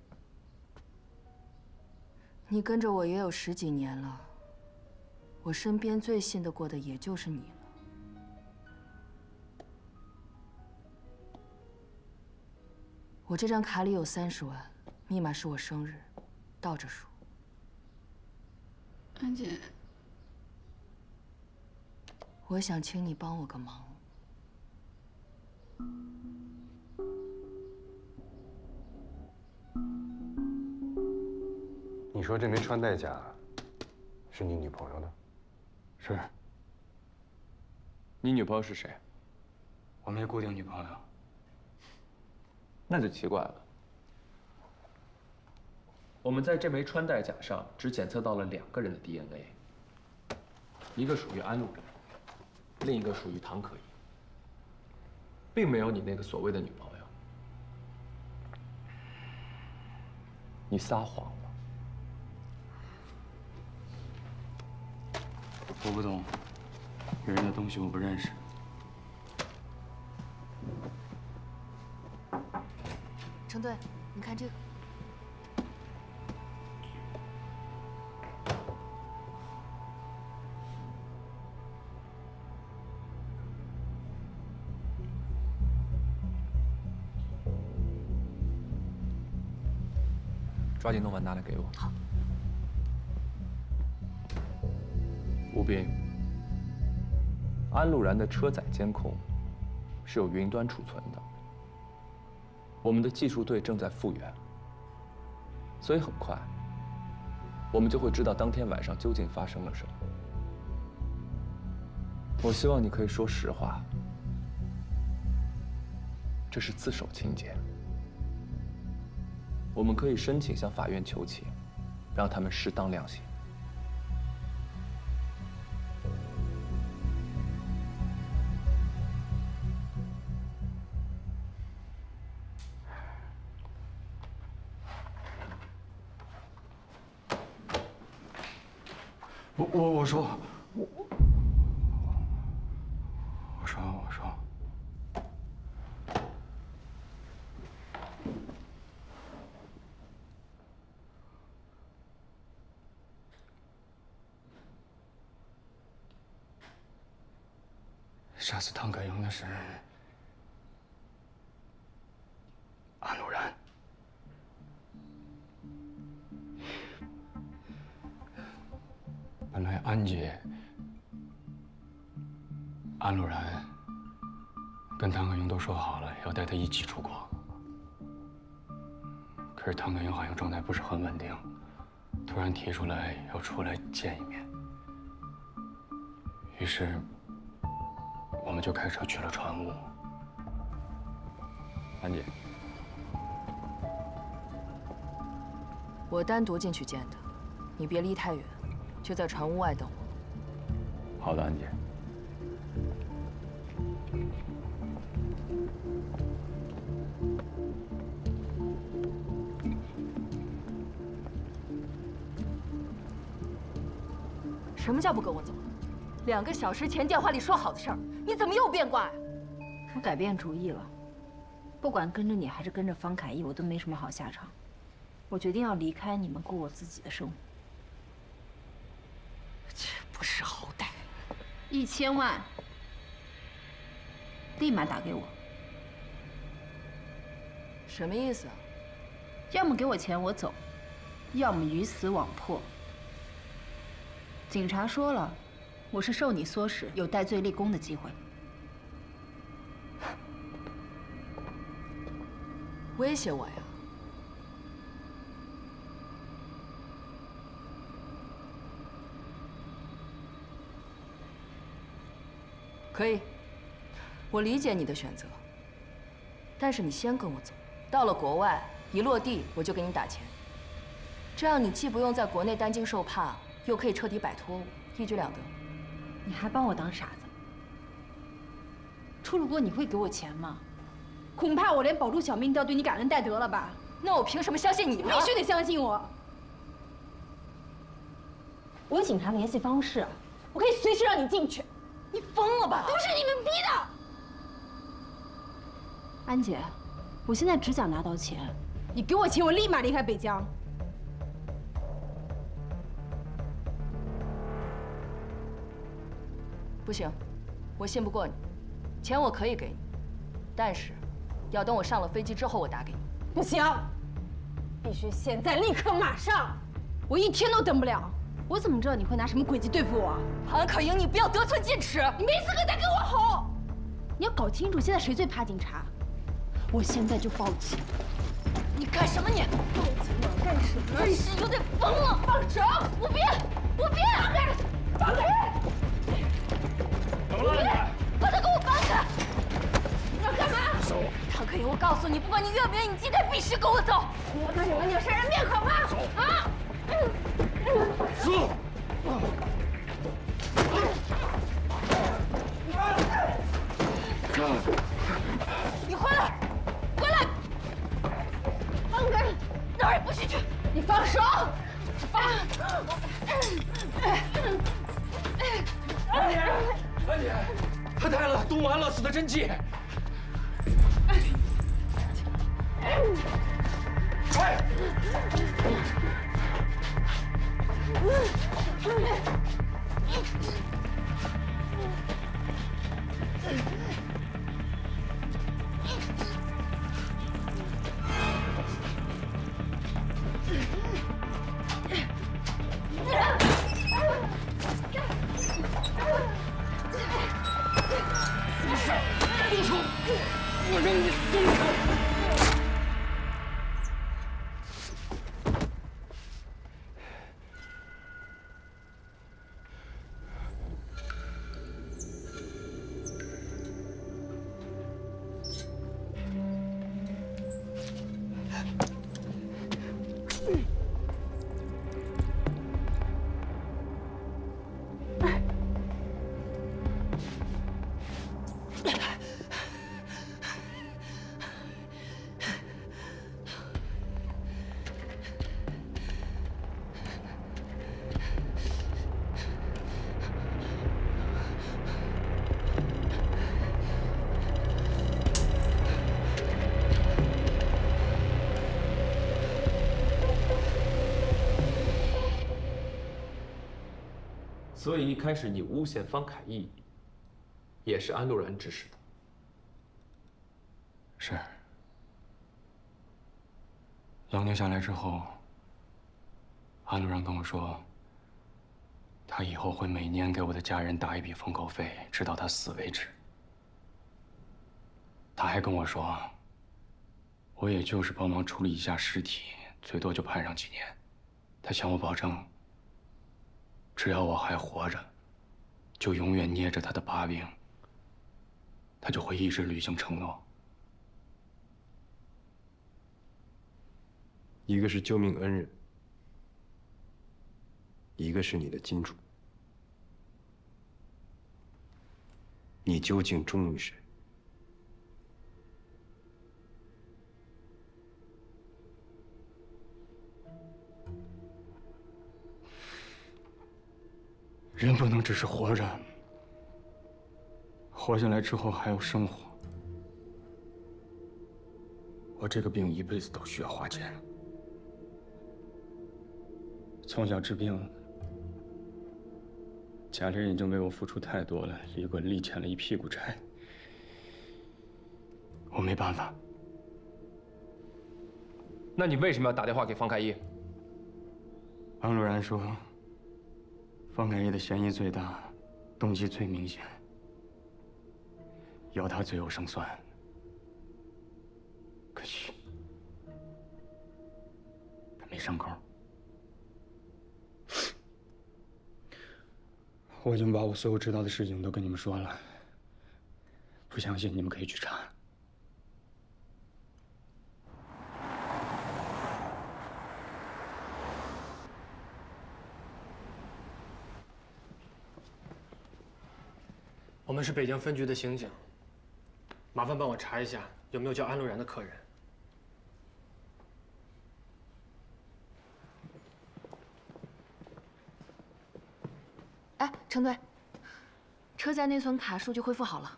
你跟着我也有10几年了，我身边最信得过的也就是你了。我这张卡里有30万，密码是我生日，倒着数。安姐，我想请你帮我个忙。你说这枚穿戴甲是你女朋友的？是。你女朋友是谁？我没固定女朋友。那就奇怪了。我们在这枚穿戴甲上只检测到了2个人的 DNA， 一个属于安禄然，另一个属于唐可盈，并没有你那个所谓的女朋友。你撒谎了。我不懂，别人的东西我不认识。程队，你看这个。抓紧弄完拿来给我。好。吴斌，安陆然的车载监控是有云端储存的，我们的技术队正在复原，所以很快我们就会知道当天晚上究竟发生了什么。我希望你可以说实话，这是自首情节。我们可以申请向法院求情，让他们适当量刑。我说。杀死唐可英的是安陆然。本来安姐、安陆然跟唐可英都说好了要带她一起出国，可是唐可英好像状态不是很稳定，突然提出来要出来见一面，于是我们就开车去了船坞。安姐，我单独进去见他，你别离太远，就在船坞外等我。好的，安姐。什么叫不跟我走？2个小时前电话里说好的事儿，你怎么又变卦呀？我改变主意了，不管跟着你还是跟着方凯义，我都没什么好下场。我决定要离开你们，过我自己的生活。这不识好歹！1000万，立马打给我。什么意思啊？要么给我钱我走，要么鱼死网破。警察说了，我是受你唆使，有戴罪立功的机会。威胁我呀？可以，我理解你的选择。但是你先跟我走，到了国外一落地我就给你打钱，这样你既不用在国内担惊受怕，又可以彻底摆脱我，一举两得。你还帮我当傻子？出了国你会给我钱吗？恐怕我连保住小命都要对你感恩戴德了吧？那我凭什么相信你呢？你必须得相信我。我有警察联系方式，我可以随时让你进去。你疯了吧？都是你们逼的。安姐，我现在只想拿到钱，你给我钱，我立马离开北疆。不行，我信不过你。钱我可以给你，但是要等我上了飞机之后我打给你。不行，必须现在立刻马上，我1天都等不了。我怎么知道你会拿什么诡计对付我？韩可英，你不要得寸进尺！你没资格再跟我吼！你要搞清楚现在谁最怕警察。我现在就报警！你干什么你？报警我干什么？真是有点疯了！放手！吴斌，吴斌，放开！怎么了？你把他给我绑起来！你要干嘛？走！唐可英，我告诉你，不管你愿不愿意，你今天必须跟我走！你要干什么？你要杀人灭口吗？走！啊！走！你回来！回来！放开！哪儿也不许去！你放手！放！安姐，他带了，动完了，死得真急。所以一开始你诬陷方凯义，也是安陆然指使的。是。杨宁下来之后，安陆然跟我说，他以后会每年给我的家人打一笔封口费，直到他死为止。他还跟我说，我也就是帮忙处理一下尸体，最多就判上几年。他向我保证，只要我还活着，就永远捏着他的把柄，他就会一直履行承诺。一个是救命恩人，一个是你的金主，你究竟忠于谁？人不能只是活着，活下来之后还要生活。我这个病一辈子都需要花钱。从小治病，家里人已经为我付出太多了，李滚利欠了一屁股债，我没办法。那你为什么要打电话给方凯义？安陆然说，方凯义的嫌疑最大，动机最明显，要他最有胜算。可惜，他没上钩。我已经把我所有知道的事情都跟你们说了，不相信你们可以去查。我们是北京分局的刑警，麻烦帮我查一下有没有叫安陆然的客人。哎，程队，车载内存卡数据恢复好了，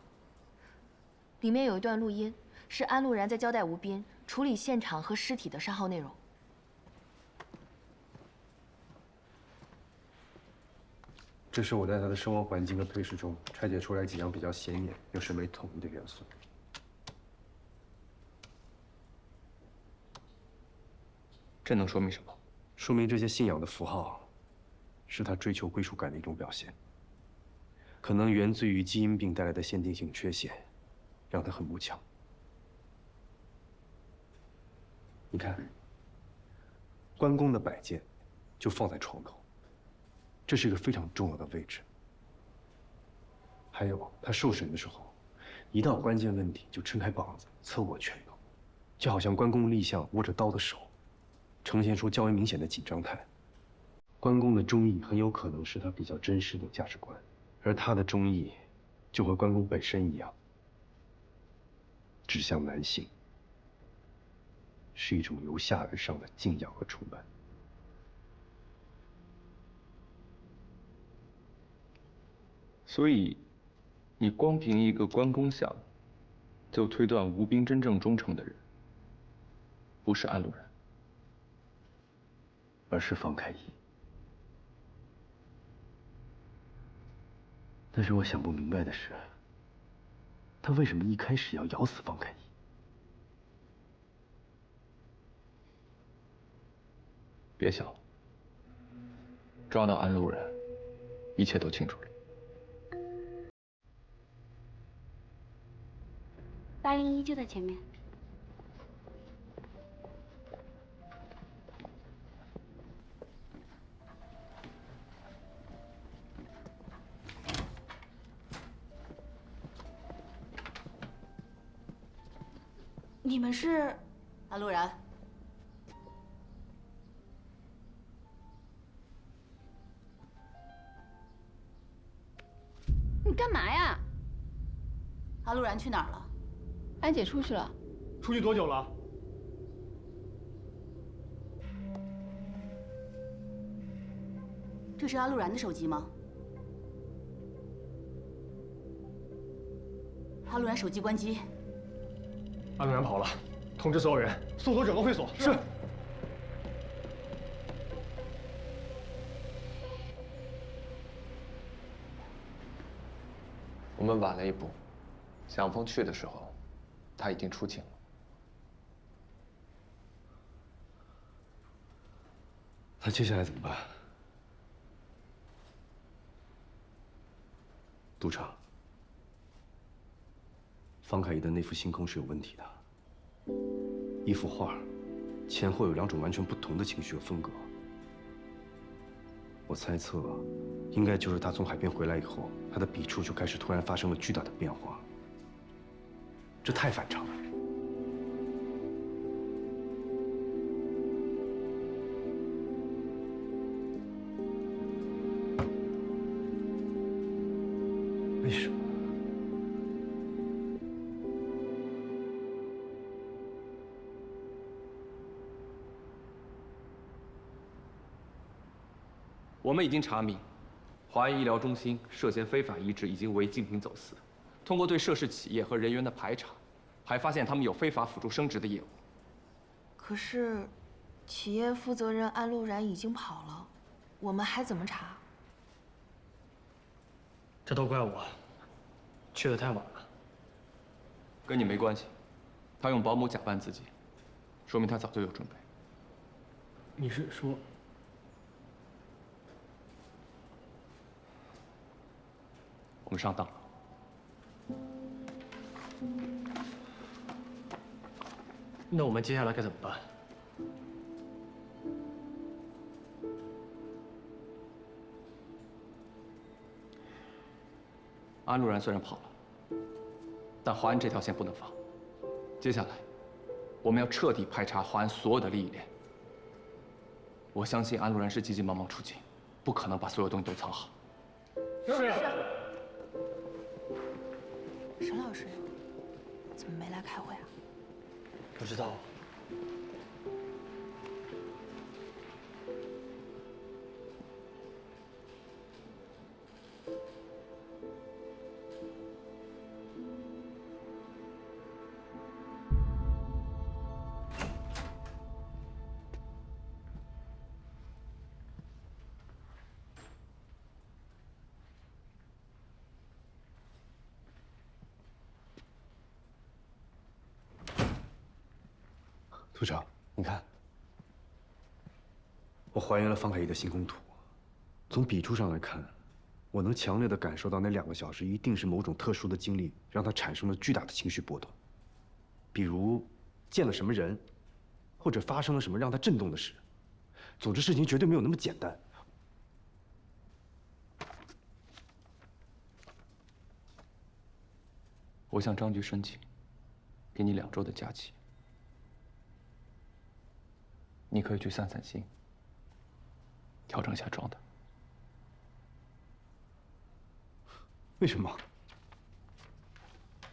里面有一段录音，是安陆然在交代吴斌处理现场和尸体的善后内容。这是我在他的生活环境和配饰中拆解出来几样比较显眼又甚为统一的元素。这能说明什么？说明这些信仰的符号，是他追求归属感的一种表现。可能源自于基因病带来的先天性缺陷，让他很不强。你看，关公的摆件就放在床头。这是一个非常重要的位置。还有，他受审的时候，一到关键问题就撑开膀子，侧卧拳头，就好像关公立像握着刀的手，呈现出较为明显的紧张态。关公的忠义很有可能是他比较真实的价值观，而他的忠义，就和关公本身一样，指向男性，是一种由下而上的敬仰和崇拜。所以，你光凭一个关公像，就推断吴斌真正忠诚的人，不是安陆然。而是方凯一。但是我想不明白的是，他为什么一开始要咬死方凯一？别想了，抓到安路人，一切都清楚了。801就在前面。你们是？安路然。你干嘛呀？安路然去哪儿了？安姐出去了。出去多久了？这是安路然的手机吗？安路然手机关机。安路然跑了，通知所有人，搜索整个会所。是。我们晚了一步，蒋峰去的时候，他已经出警了。那接下来怎么办？督察，方凯一的那幅星空是有问题的。一幅画，前后有2种完全不同的情绪和风格。我猜测，应该就是他从海边回来以后，他的笔触就开始突然发生了巨大的变化。这太反常了。为什么？我们已经查明，华安医疗中心涉嫌非法移植以及违禁品走私。通过对涉事企业和人员的排查，还发现他们有非法辅助生殖的业务。可是，企业负责人安路然已经跑了，我们还怎么查？这都怪我，去得太晚了。跟你没关系，他用保姆假扮自己，说明他早就有准备。你是说？我们上当了。那我们接下来该怎么办？安路然虽然跑了，但华安这条线不能放。接下来，我们要彻底排查华安所有的利益链。我相信安路然是急急忙忙出警，不可能把所有东西都藏好。是。沈老师怎么没来开会啊？不知道。组长，你看，我还原了方凯一的星空图。从笔触上来看，我能强烈的感受到那2个小时一定是某种特殊的经历让他产生了巨大的情绪波动，比如见了什么人，或者发生了什么让他震动的事。总之，事情绝对没有那么简单。我向张局申请，给你2周的假期。你可以去散散心，调整一下状态。为什么？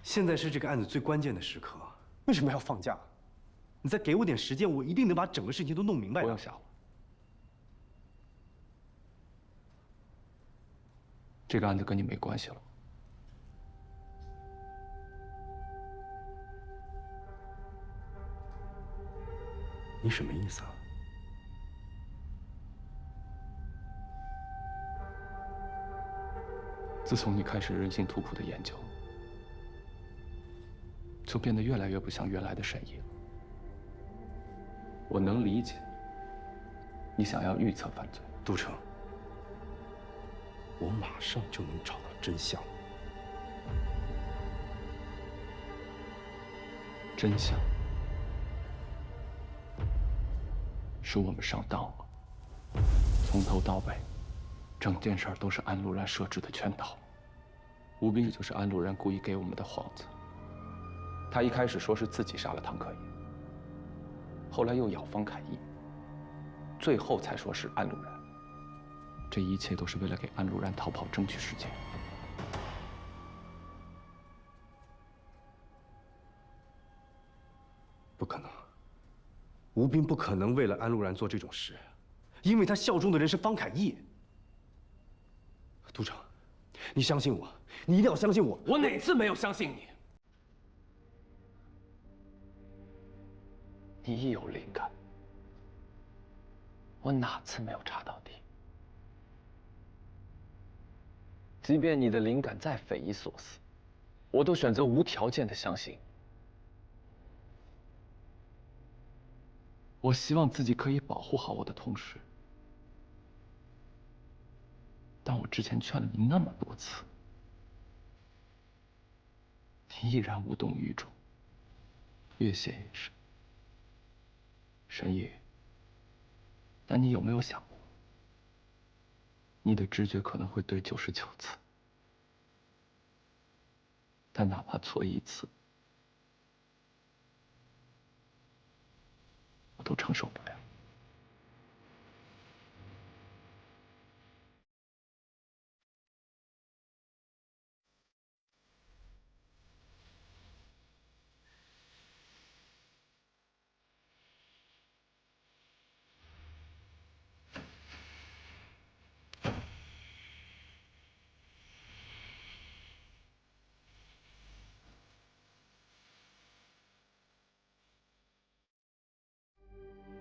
现在是这个案子最关键的时刻，为什么要放假？你再给我点时间，我一定能把整个事情都弄明白。不用想了，这个案子跟你没关系了。你什么意思啊？自从你开始人心图谱的研究，就变得越来越不像原来的沈毅了。我能理解你想要预测犯罪，都城，我马上就能找到真相。真相是我们上当了，从头到尾，整件事都是安禄然设置的圈套。吴斌就是安禄然故意给我们的幌子。他一开始说是自己杀了唐可意，后来又咬方凯义，最后才说是安禄然。这一切都是为了给安禄然逃跑争取时间。不可能，吴斌不可能为了安禄然做这种事，因为他效忠的人是方凯义。都城，你相信我，你一定要相信我。我哪次没有相信你？你一有灵感，我哪次没有查到底？即便你的灵感再匪夷所思，我都选择无条件的相信。我希望自己可以保护好我的同事，但我之前劝了你那么多次，你依然无动于衷，越陷越深。沈毅，但你有没有想过，你的直觉可能会对99次，但哪怕错1次，我都承受不了。